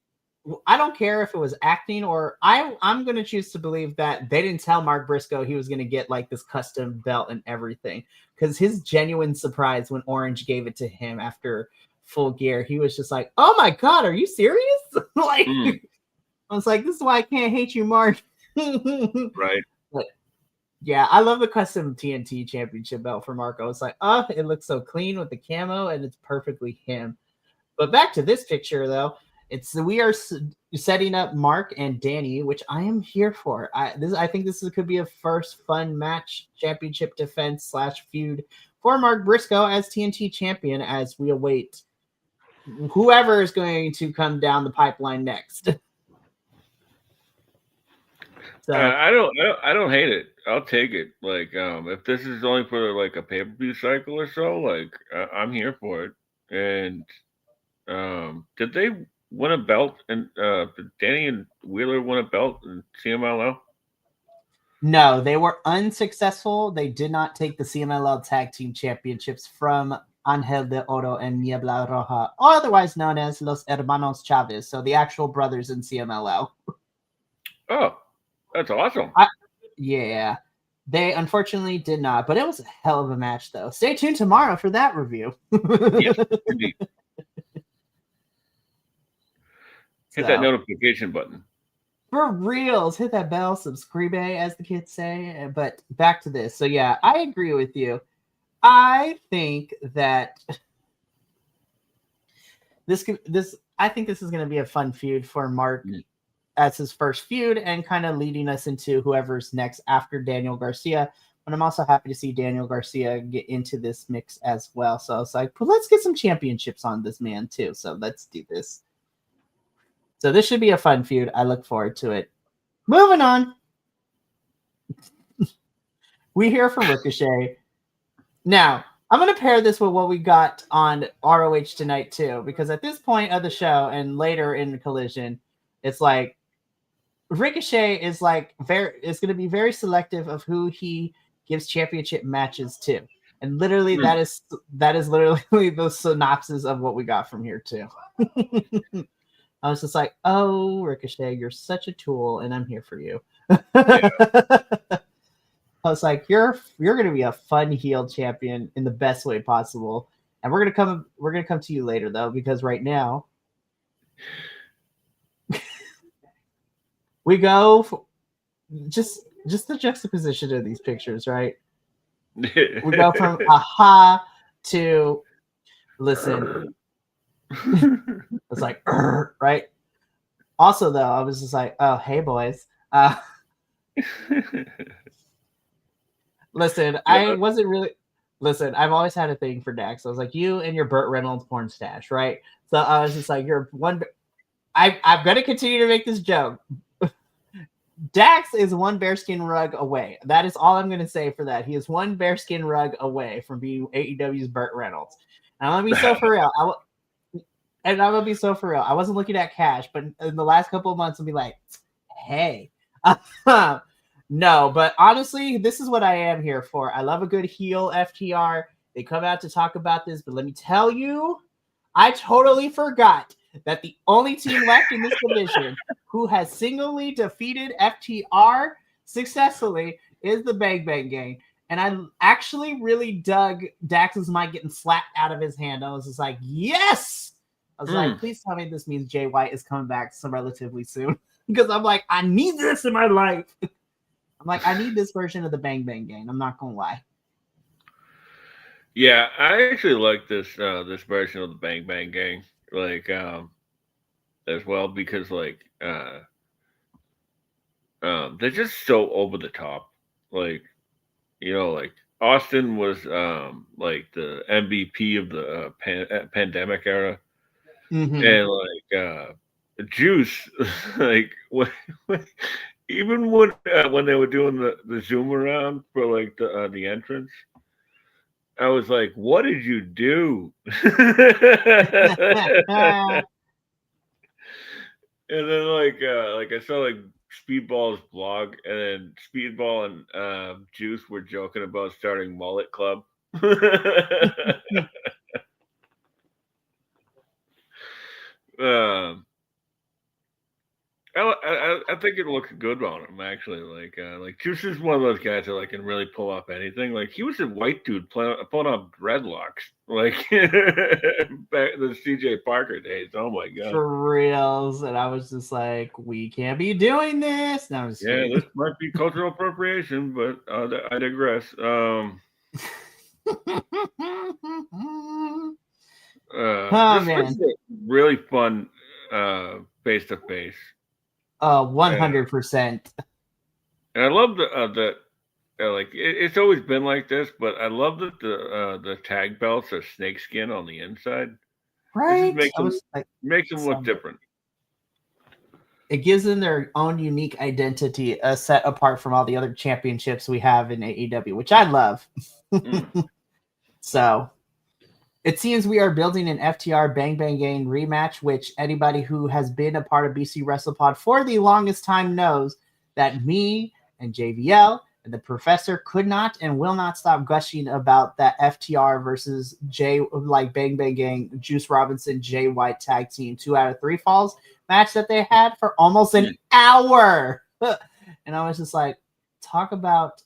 I don't care if it was acting or I'm gonna choose to believe that they didn't tell Mark Briscoe he was gonna get like this custom belt and everything. Because his genuine surprise when Orange gave it to him after Full Gear, he was just like, "Oh my god, are you serious?" Like,
Mm,
I was like, "This is why I can't hate you, Mark."
right.
But yeah, I love the custom TNT Championship belt for Marco. It's like, oh, it looks so clean with the camo, and it's perfectly him. But back to this picture, though, we are setting up Mark and Danny, which I am here for. I think could be a first fun match, championship defense / feud for Mark Briscoe as TNT champion, as we await whoever is going to come down the pipeline next. So
I don't hate it. I'll take it. Like, if this is only for like a pay per view cycle or so, like, I'm here for it. And did they win a belt? And did Danny and Wheeler win a belt in CMLL?
no, they were unsuccessful. They did not take the CMLL Tag Team Championships from Angel de Oro and Niebla Roja, or otherwise known as Los Hermanos Chavez, so the actual brothers in CMLL.
Oh, that's awesome.
Yeah, they unfortunately did not, but it was a hell of a match, though. Stay tuned tomorrow for that review.
Yes, indeed. Hit that
So,
notification button.
for reals, hit that bell, subscribe, as the kids say. But back to this. So, yeah, I agree with you. I think that I think this is going to be a fun feud for Mark
Mm.
as his first feud and kind of leading us into whoever's next after Daniel Garcia. But I'm also happy to see Daniel Garcia get into this mix as well. So it's like, well, let's get some championships on this man too. So let's do this. So this should be a fun feud. I look forward to it. Moving on. We hear from Ricochet. Now, I'm going to pair this with what we got on ROH tonight too, because at this point of the show and later in Collision, it's like Ricochet is going to be very selective of who he gives championship matches to, and literally
Mm.
that is literally the synopsis of what we got from here too. I was just like, oh, Ricochet, you're such a tool, and I'm here for you.
Yeah.
I was like, you're gonna be a fun heel champion in the best way possible, and we're gonna come to you later though, because right now we go for just the juxtaposition of these pictures, right? We go from aha to listen. It's like right. Also, though, I was just like, oh, hey boys. Listen, I
Yeah.
wasn't really. Listen, I've always had a thing for Dax. I was like, you and your Burt Reynolds porn stash, right? So I was just like, you're one. I'm gonna continue to make this joke. Dax is one bearskin rug away. That is all I'm gonna say for that. He is one bearskin rug away from being AEW's Burt Reynolds. And I'm gonna be so for real. And I'm gonna be so for real. I wasn't looking at cash, but in the last couple of months, I'll be like, hey. No, but honestly, this is what I am here for. I love a good heel FTR. They come out to talk about this, but let me tell you, I totally forgot that the only team left in this division who has singly defeated FTR successfully is the Bang Bang Gang. And I actually really dug Dax's mic getting slapped out of his hand. I was just like, yes! I was like, please tell me this means Jay White is coming back so relatively soon. Because I'm like, I need this in my life. I'm like, I need this version of the Bang Bang Gang. I'm not gonna lie.
Yeah, I actually like this version of the Bang Bang Gang, like as well, because like they're just so over the top. Like, like Austin was like the MVP of the pandemic era,
Mm-hmm.
and like Juice, like even when they were doing the zoom around for like the entrance, I was like, "What did you do?" And then like I saw like Speedball's blog, and then Speedball and Juice were joking about starting Mullet Club. Uh, I think it looks good on him actually. Like Juice is one of those guys that like can really pull off anything. Like he was a white dude pulling off dreadlocks, like back in the CJ Parker days. Oh my god!
For reals. And I was just like, we can't be doing this. No, I'm just
Yeah,
kidding.
this might be cultural appropriation, but I digress.
Oh
This was
man.
a really fun face to face.
100%.
And I love the like it's always been like this, but I love that the tag belts are snakeskin on the inside. It just
Right? I was like,
makes them
so
look
good.
different.
It gives them their own unique identity, set apart from all the other championships we have in AEW, which I love.
Mm.
So it seems we are building an FTR Bang Bang Gang rematch, which anybody who has been a part of BC WrestlePod for the longest time knows that me and JVL and the professor could not and will not stop gushing about that FTR versus Bang Bang Gang, Juice Robinson, Jay White tag team 2 out of 3 falls match that they had for almost an hour. And I was just like, talk about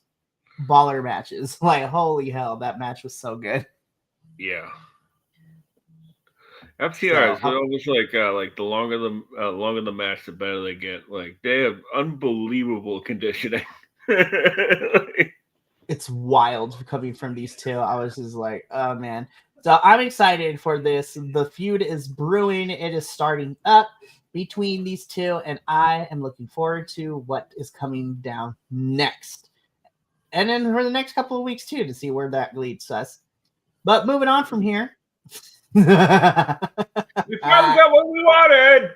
baller matches. Like, holy hell, that match was so good.
Yeah. FTR
So
is almost like the longer the match, the better they get. Like they have unbelievable conditioning. Like,
it's wild coming from these two. I was just like, oh man. So I'm excited for this. The feud is brewing. It is starting up between these two, and I am looking forward to what is coming down next. And then for the next couple of weeks too, to see where that leads us. But moving on from here.
we finally got what we wanted.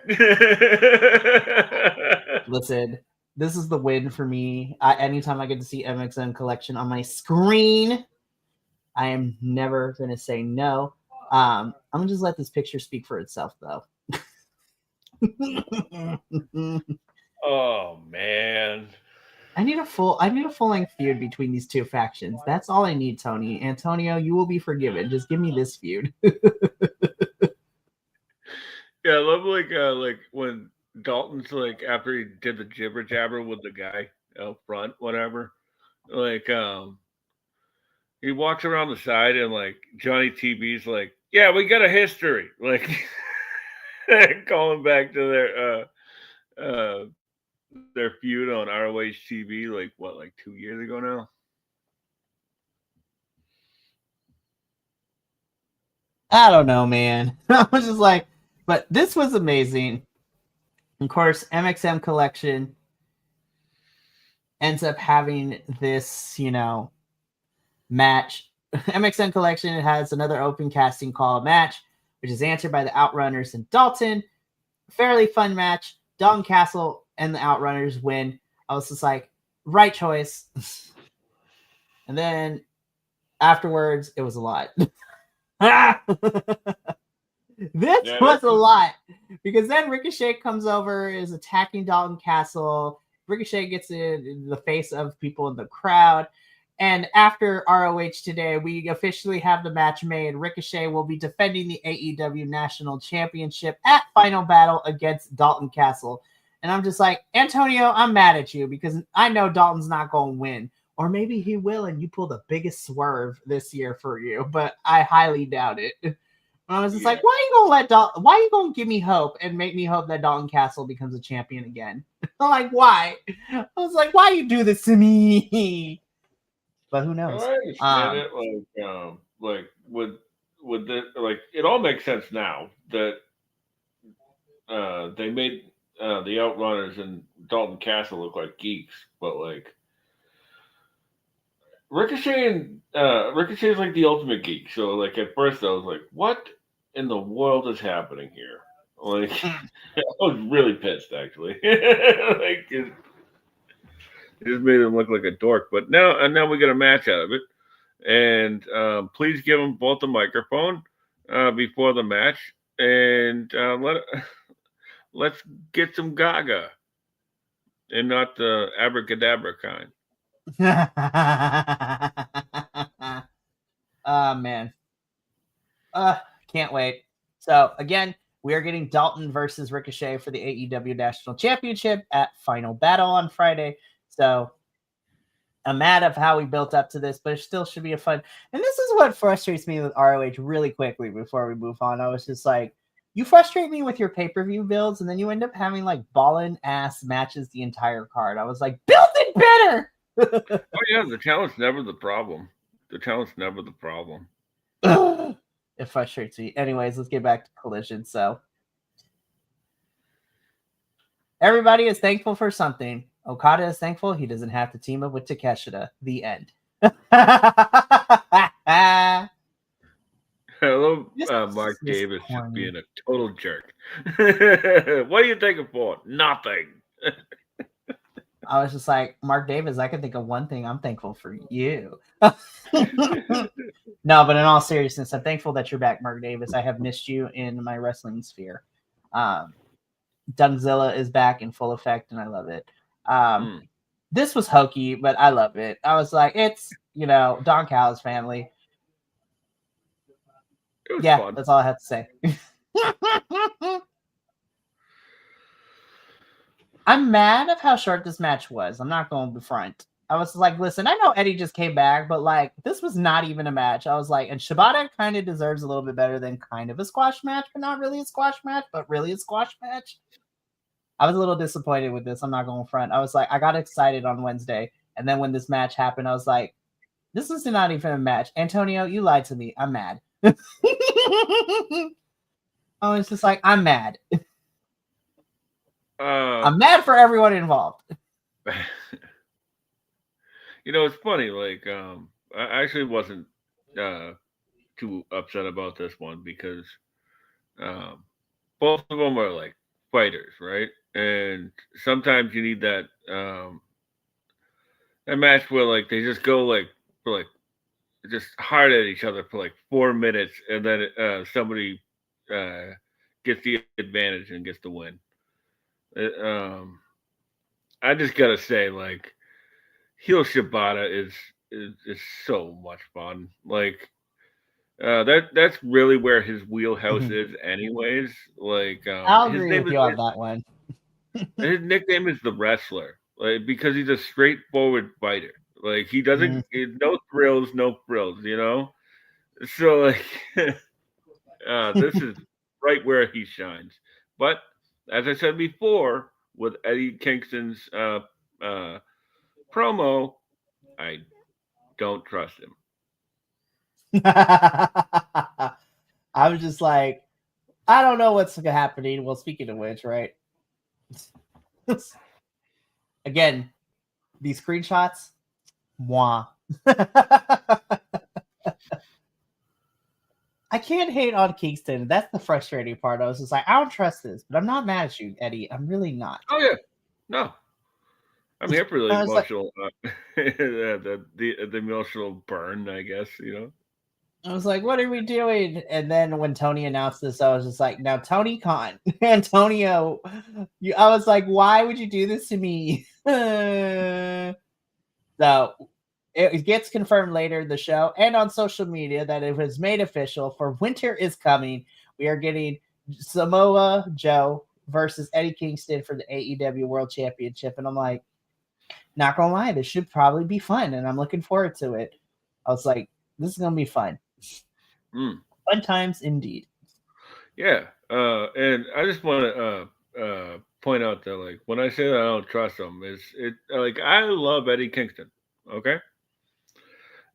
Listen, this is the win for me. Anytime I get to see MXM Collection on my screen, I am never going to say no. I'm going to just let this picture speak for itself, though.
Oh man.
I need a full length feud between these two factions. That's all I need, Tony. Antonio, you will be forgiven. Just give me this feud.
Yeah, I love like when Dalton's like after he did the jibber jabber with the guy out front, whatever. Like he walks around the side and like Johnny TB's like, yeah, we got a history. Like calling back to their feud on ROH TV, like what, like 2 years ago now?
I don't know, man. I was just like, but this was amazing. Of course, MXM Collection ends up having this, match. MXM Collection has another open casting call match, which is answered by the Outrunners and Dalton. Fairly fun match. Dalton Castle and the Outrunners win. I was just like, right choice. And then afterwards, it was a lot. This was a lot because then Ricochet comes over, is attacking Dalton Castle. Ricochet gets in the face of people in the crowd. And after ROH today, we officially have the match made. Ricochet will be defending the AEW National Championship at Final Battle against Dalton Castle. And I'm just like, Antonio, I'm mad at you because I know Dalton's not going to win. Or maybe he will, and you pull the biggest swerve this year for you. But I highly doubt it. And I was just like, why are you gonna give me hope and make me hope that Dalton Castle becomes a champion again? I'm like, why? I was like, why you do this to me? But who knows?
I understand it. Like with the like, it all makes sense now that they made the Outrunners and Dalton Castle look like geeks, but like Ricochet is like the ultimate geek. So like at first I was like, what in the world is happening here? Like I was really pissed actually. Like it just made him look like a dork. But now we get a match out of it. And please give them both a microphone before the match, and let's get some Gaga, and not the abracadabra kind.
Oh man. Can't wait. So again, We are getting Dalton versus Ricochet for the AEW National Championship at Final Battle on Friday. So I'm mad of how we built up to this, but it still should be a fun. And this is what frustrates me with ROH really quickly before we move on. I was just like, you frustrate me with your pay-per-view builds, and then you end up having like ballin' ass matches the entire card. I was like, build it better.
Oh yeah, the talent's never the problem. The talent's never the problem.
It frustrates me. Anyways, let's get back to Collision. So everybody is thankful for something. Okada is thankful he doesn't have to team up with Takeshita. The end.
Hello, Mark Davis just being a total jerk. What are you thinking for? Nothing.
I was just like, Mark Davis, I can think of one thing. I'm thankful for you. No, but in all seriousness, I'm thankful that you're back, Mark Davis. I have missed you in my wrestling sphere. Dungzilla is back in full effect, and I love it. This was hokey, but I love it. I was like, it's, Don Callis family. Yeah, fun. That's all I have to say. I'm mad of how short this match was. I'm not going to front. I was like, listen, I know Eddie just came back, but like, this was not even a match. I was like, and Shibata kind of deserves a little bit better than kind of a squash match, but not really a squash match, but really a squash match. I was a little disappointed with this. I'm not going to front. I was like, I got excited on Wednesday. And then when this match happened, I was like, this is not even a match. Antonio, you lied to me. I'm mad. I was just like, I'm mad. I'm mad for everyone involved.
It's funny. Like, I actually wasn't too upset about this one because both of them are like fighters, right? And sometimes you need that that match where like they just go like for like just hard at each other for like 4 minutes, and then somebody gets the advantage and gets the win. I just gotta say, like, heel Shibata is so much fun. Like, that's really where his wheelhouse is, anyways. Like,
I'll agree with you on that one.
His nickname is the Wrestler, like, because he's a straightforward fighter. Like, he doesn't, no frills, So, like, this is right where he shines. But as I said before, with Eddie Kingston's promo, I don't trust him.
I was just like, I don't know what's happening. Well, speaking of which, right? Again, these screenshots, moi. I can't hate on Kingston. That's the frustrating part. I was just like, I don't trust this, but I'm not mad at you, Eddie. I'm really not.
Oh yeah, no, I'm here for the emotional, the emotional burn, I guess.
I was like, what are we doing? And then when Tony announced this, I was just like, now Tony Khan, Antonio, I was like, why would you do this to me? So it gets confirmed later in the show and on social media that it was made official for Winter is Coming. We are getting Samoa Joe versus Eddie Kingston for the AEW World Championship. And I'm like, not gonna lie, this should probably be fun. And I'm looking forward to it. I was like, this is gonna be fun. Fun times indeed.
Yeah. And I just want to point out that, like, when I say that I don't trust him, like, I love Eddie Kingston. Okay.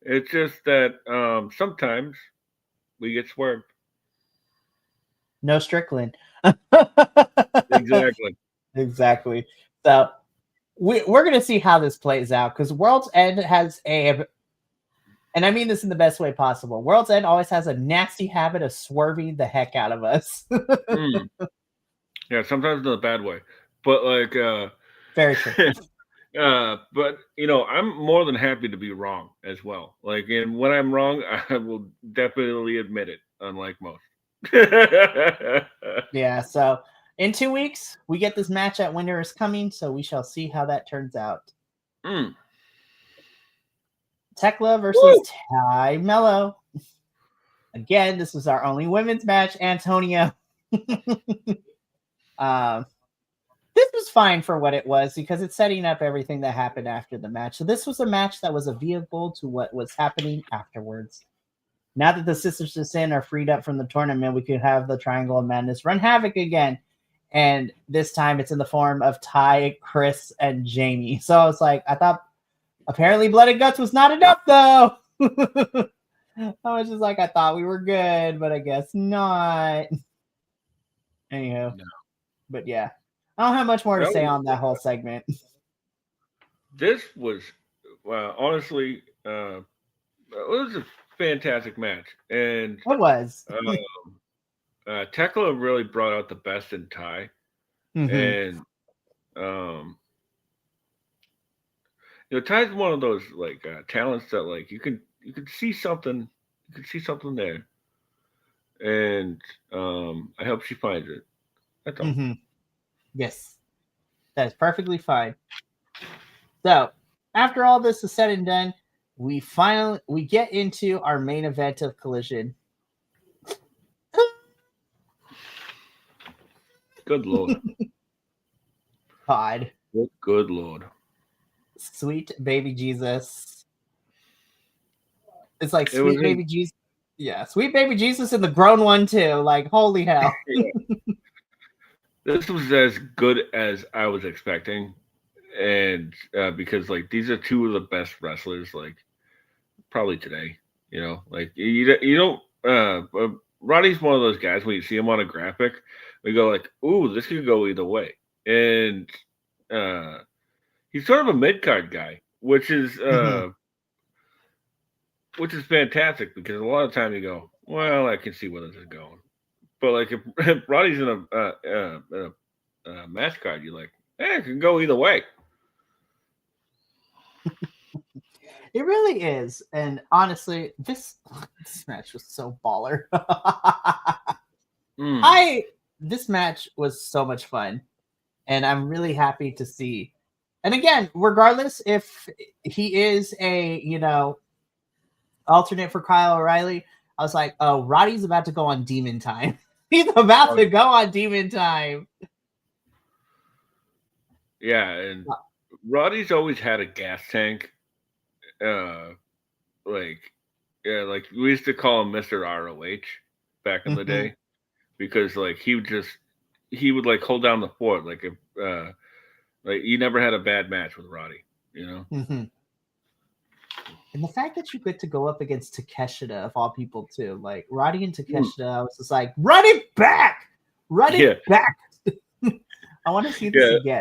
It's just that sometimes we get swerved.
No Strickland.
Exactly.
So we're going to see how this plays out, because World's End has and I mean this in the best way possible, World's End always has a nasty habit of swerving the heck out of us.
Yeah, sometimes in a bad way. But, like...
very true.
But, I'm more than happy to be wrong as well. Like, and when I'm wrong, I will definitely admit it, unlike most.
Yeah, so in 2 weeks, we get this match at Winter is Coming, so we shall see how that turns out. Tekla versus Ty Mello. Again, this was our only women's match, Antonio. um, this was fine for what it was because it's setting up everything that happened after the match. So this was a match that was a vehicle to what was happening afterwards. Now that the Sisters of Sin are freed up from the tournament, we could have the Triangle of Madness run havoc again. And this time it's in the form of Ty, Chris, and Jamie. So I was like, I thought apparently Blood and Guts was not enough though. I was just like, I thought we were good, but I guess not. Anyhow,
No.
but yeah, I don't have much more to
That
say
was
on that whole segment.
this was honestly it was a fantastic match, and
It was.
Tekla really brought out the best in Ty,
Mm-hmm.
and Ty's one of those like talents that like you can see something, there, and I hope she finds it. That's all.
Mm-hmm. Yes, that is perfectly fine. So, after all this is said and done, we get into our main event of Collision.
Good lord.
God,
Good lord.
sweet baby Jesus. It's like
It was
sweet baby Jesus. Yeah, sweat baby Jesus and the grown one too. Like holy hell.
this was as good as I was expecting, and because like these are two of the best wrestlers like probably today. Like you don't. Roddy's one of those guys when you see him on a graphic, we go like, "Ooh, this could go either way," and uh, he's sort of a mid card guy,
Mhm.
which is fantastic because a lot of time you go, "Well, I can see where this is going," but like if, if Roddy's in a match card, you're like, it can go either way.
It really is. And honestly, this match was so baller.
Mm.
I This match was so much fun, and I'm really happy to see. And again, regardless if he is a alternate for Kyle O'Reilly, I was like, oh, Roddy's about to go on Demon Time. He's about
Oh,
to go on Demon Time.
yeah, and Roddy's always had a gas tank. Uh, like yeah, like we used to call him Mister ROH back in the
Mm-hmm,
day because like he would like hold down the fort. Like if like you never had a bad match with Roddy. You know.
mm-hmm. And the fact that you get to go up against Takeshita of all people too, like Roddy and
Mm.
Takeshita, I was just like, run it back, run
Yeah,
it back. I want to see this
yeah.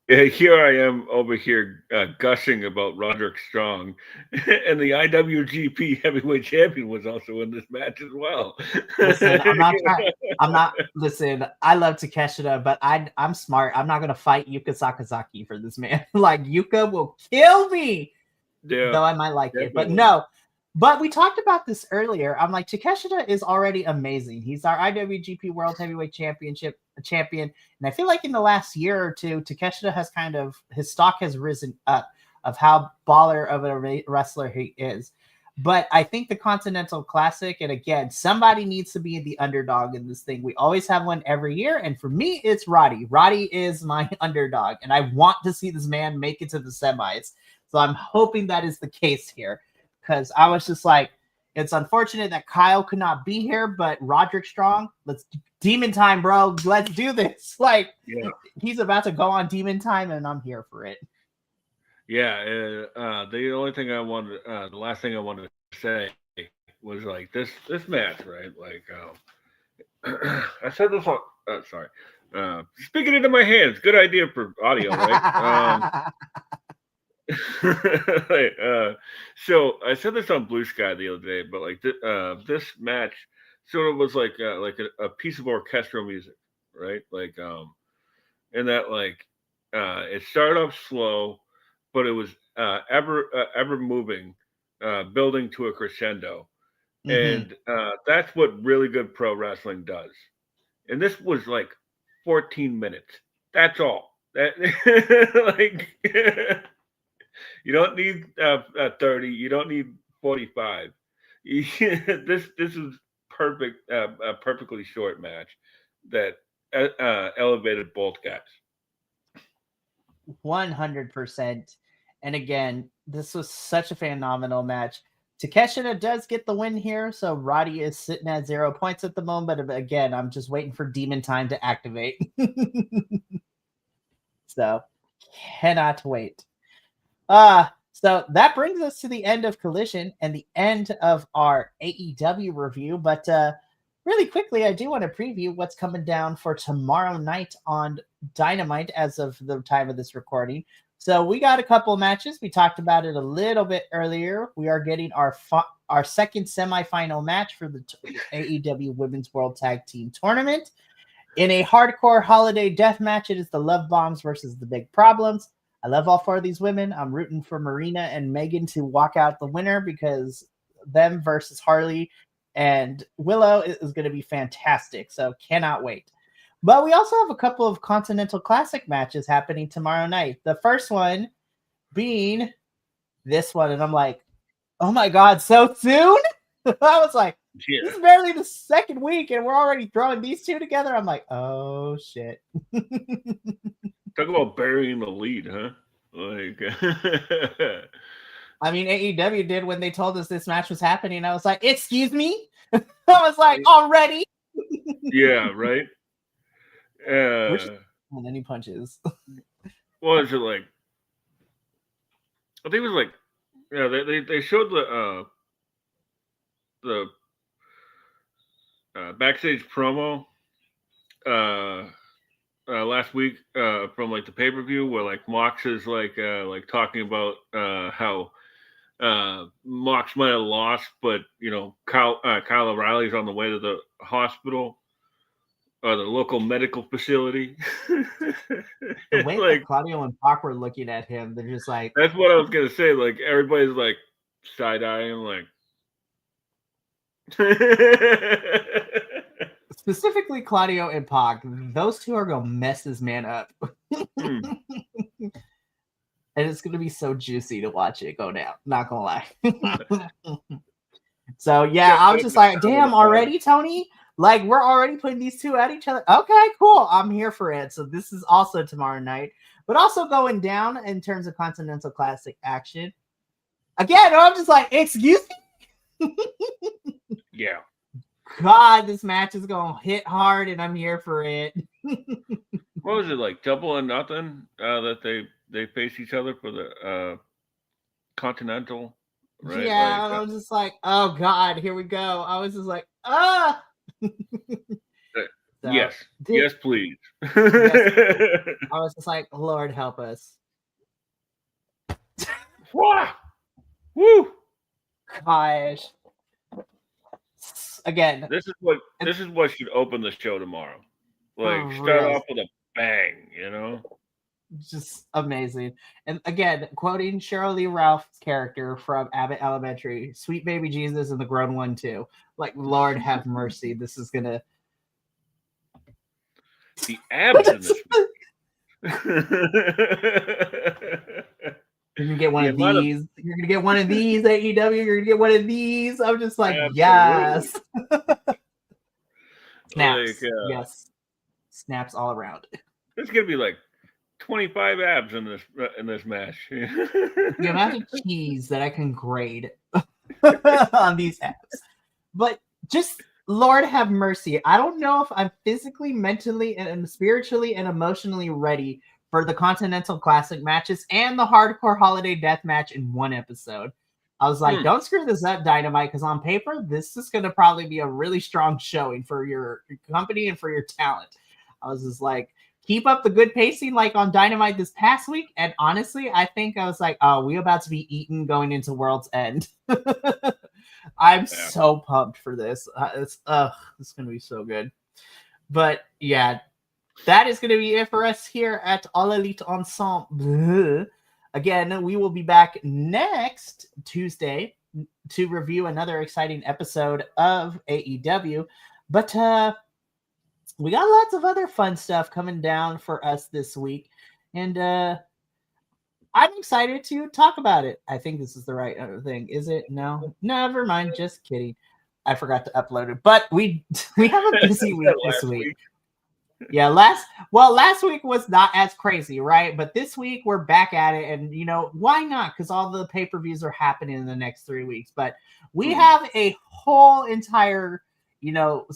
again.
Here I am over here gushing about Roderick Strong, and the IWGP Heavyweight Champion was also in this match as well.
Listen, I'm not trying. I'm not. Listen, I love Takeshita, but I'm smart. I'm not gonna fight Yuka Sakazaki for this man. Like Yuka will kill me,
Yeah,
though I might like it. But
definitely.
no. But we talked about this earlier. I'm like, Takeshita is already amazing. He's our IWGP World Heavyweight Championship champion. And I feel like in the last year or two, Takeshita has kind of, his stock has risen up of how baller of a wrestler he is. But I think the Continental Classic, and again, somebody needs to be the underdog in this thing. We always have one every year. And for me, it's Roddy. Roddy is my underdog. And I want to see this man make it to the semis. So I'm hoping that is the case here because I was just like, it's unfortunate that Kyle could not be here, but Roderick Strong, let's Demon Time, bro. Let's do this. Like,
Yeah,
he's about to go on Demon Time, and I'm here for it.
yeah. The only thing I wanted, the last thing I wanted to say was like this match, right? Like, I said this on. Sorry. Speaking into my hands, good idea for audio, right? So I said this on Blue Sky the other day, but like this match sort of was like a piece of orchestral music, right? Like and that like it started off slow, but it was ever moving, building to a crescendo,
Mm-hmm.
and that's what really good pro wrestling does. And this was like 14 minutes. That's all. That like you don't need 30. You don't need 45. This is perfect. A perfectly short match. that elevated both guys.
100%. And again, this was such a phenomenal match. Takeshita does get the win here, so Roddy is sitting at 0 points at the moment. But again, I'm just waiting for Demon Time to activate. So, cannot wait. So that brings us to the end of Collision and the end of our AEW review. But really quickly, I do want to preview what's coming down for tomorrow night on Dynamite as of the time of this recording. So we got a couple matches. We talked about it a little bit earlier. We are getting our second semifinal match for the AEW Women's World Tag Team Tournament. In a hardcore holiday death match, it is the Love Bombs versus the Big Problems. I love all four of these women. I'm rooting for Marina and Megan to walk out the winner because them versus Harley and Willow is going to be fantastic. So cannot wait. But we also have a couple of Continental Classic matches happening tomorrow night. The first one being this one. And I'm like, oh my God, so soon? I was like, this is barely the second week and we're already throwing these two together. I'm like, oh shit.
Talk about burying the lead, huh? Like,
I mean, AEW did when they told us this match was happening. I was like, excuse me? I was like, already?
Yeah, right?
And then he punches.
What was it like? I think it was like, yeah, they showed the backstage promo last week from like the pay-per-view where like Mox is like talking about how Mox might have lost, but you know Kyle O'Reilly's on the way to the hospital or the local medical facility.
The way like, that Claudio and Pac were looking at him, they're just like,
that's what I was gonna say. Like everybody's like side-eyeing, like
specifically Claudio and Pac. Those two are gonna mess this man up. And it's gonna be so juicy to watch it go down. Not gonna lie. So yeah, I was just like, damn, already, Tony? Like, we're already putting these two at each other. Okay, cool. I'm here for it. So this is also tomorrow night. But also going down in terms of Continental Classic action. Again, I'm just like, excuse me?
Yeah.
God, this match is going to hit hard, and I'm here for it.
What was it, like double or nothing that they face each other for the Continental? Right?
Yeah, like, I was just like, oh, God, here we go. I was just like, ah!
So, yes, please.
Yes, I was just like, Lord help us.
Woo!
Gosh. Again,
this is what should open the show tomorrow. Like start off with a bang, you know.
Just amazing. And again, quoting Cheryl Lee Ralph's character from Abbott Elementary, "Sweet baby Jesus and the grown one too." Like, Lord have mercy. This is gonna.
The abs in this.
You're gonna get one of these. You're gonna get one of these, AEW. You're gonna get one of these. I'm just like, absolutely. Yes. Snaps. Like, yes. Snaps all around.
It's gonna be like 25 abs in this match.
The amount of cheese that I can grade on these abs. But just Lord have mercy. I don't know if I'm physically, mentally, and spiritually and emotionally ready for the Continental Classic matches and the Hardcore Holiday Death match in one episode. I was like, don't screw this up, Dynamite, because on paper, this is going to probably be a really strong showing for your company and for your talent. I was just like, keep up the good pacing like on Dynamite this past week. And honestly, I think I was like, oh, we're about to be eaten going into World's End. I'm so pumped for this. It's going to be so good. But yeah, that is going to be it for us here at All Elite Ensemble. Again, we will be back next Tuesday to review another exciting episode of AEW. But we got lots of other fun stuff coming down for us this week. And I'm excited to talk about it. I think this is the right thing. Is it? No, never mind. Just kidding. I forgot to upload it. But we have a busy week this week. Yeah, last week was not as crazy, right? But this week we're back at it, and why not? Because all the pay-per-views are happening in the next 3 weeks. But we have a whole entire, you know,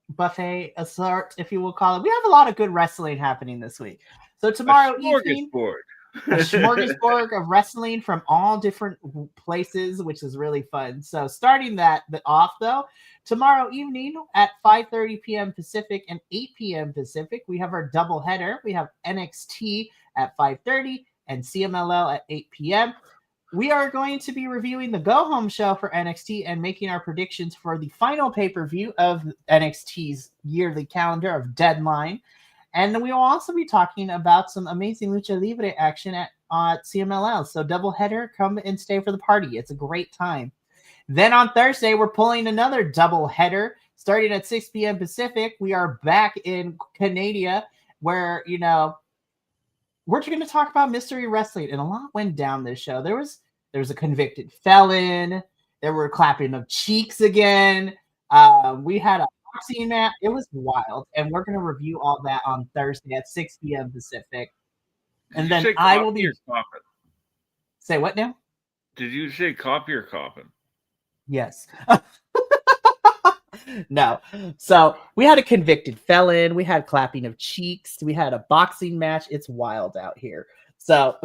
buffet assort, if you will call it. We have a lot of good wrestling happening this week. So
A
tomorrow evening,
smorgasbord.
a smorgasbord of wrestling from all different places, which is really fun. So starting that off though, tomorrow evening at 5:30 p.m. Pacific and 8 p.m. Pacific, we have our double header. We have NXT at 5:30 and CMLL at 8 p.m. We are going to be reviewing the go home show for NXT and making our predictions for the final pay-per-view of NXT's yearly calendar of Deadline. And we will also be talking about some amazing Lucha Libre action at CMLL. So doubleheader, come and stay for the party. It's a great time. Then on Thursday, we're pulling another doubleheader starting at 6 p.m. Pacific. We are back in Canada where, we're going to talk about mystery wrestling. And a lot went down this show. There was a convicted felon. There were clapping of cheeks again. We had a boxing match. It was wild, and we're going to review all that on Thursday at 6 p.m. Pacific.
Did
And
you
then
say
I will
coffee
be.
or coffin?
Say what now?
Did you say coffee or coffin?
Yes. No. So we had a convicted felon. We had clapping of cheeks. We had a boxing match. It's wild out here. So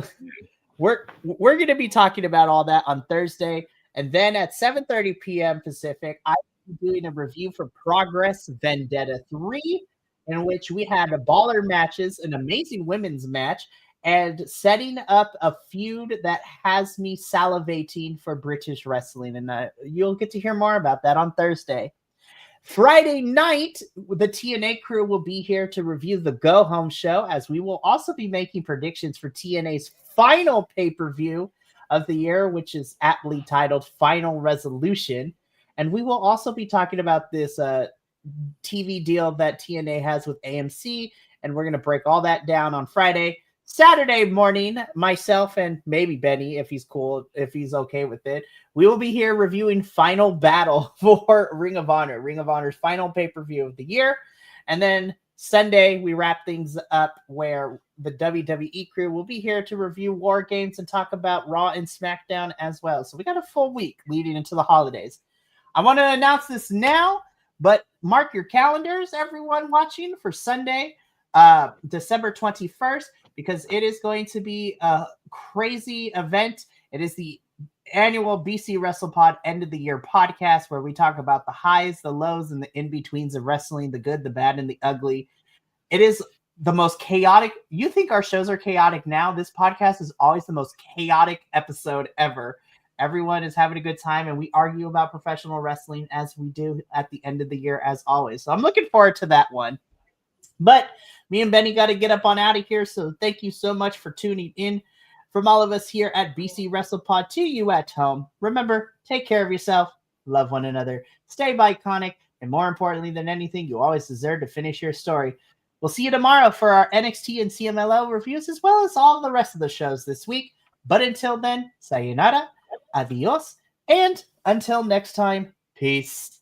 we're going to be talking about all that on Thursday. And then at 7:30 p.m. Pacific, I will be doing a review for Progress Vendetta 3, in which we had a baller matches, an amazing women's match, and setting up a feud that has me salivating for British wrestling. And you'll get to hear more about that on Thursday. Friday night, the TNA crew will be here to review the Go Home show, as we will also be making predictions for TNA's final pay-per-view of the year, which is aptly titled Final Resolution. And we will also be talking about this TV deal that TNA has with AMC, and we're going to break all that down on Friday. Saturday morning, myself and maybe Benny, if he's cool, if he's okay with it, we will be here reviewing Final Battle for Ring of Honor, Ring of Honor's final pay-per-view of the year. And then Sunday, we wrap things up where the WWE crew will be here to review War Games and talk about Raw and SmackDown as well. So we got a full week leading into the holidays. I want to announce this now, but mark your calendars, everyone watching, for Sunday, December 21st, because it is going to be a crazy event. It is the annual BC WrestlePod End of the Year podcast, where we talk about the highs, the lows, and the in-betweens of wrestling, the good, the bad, and the ugly. It is the most chaotic. You think our shows are chaotic now? This podcast is always the most chaotic episode ever. Everyone is having a good time, and we argue about professional wrestling as we do at the end of the year, as always. So I'm looking forward to that one. But me and Benny got to get up on out of here. So thank you so much for tuning in. From all of us here at BC WrestlePod to you at home, remember, take care of yourself, love one another, stay iconic, and more importantly than anything, you always deserve to finish your story. We'll see you tomorrow for our NXT and CMLL reviews, as well as all the rest of the shows this week. But until then, sayonara, adios, and until next time, peace.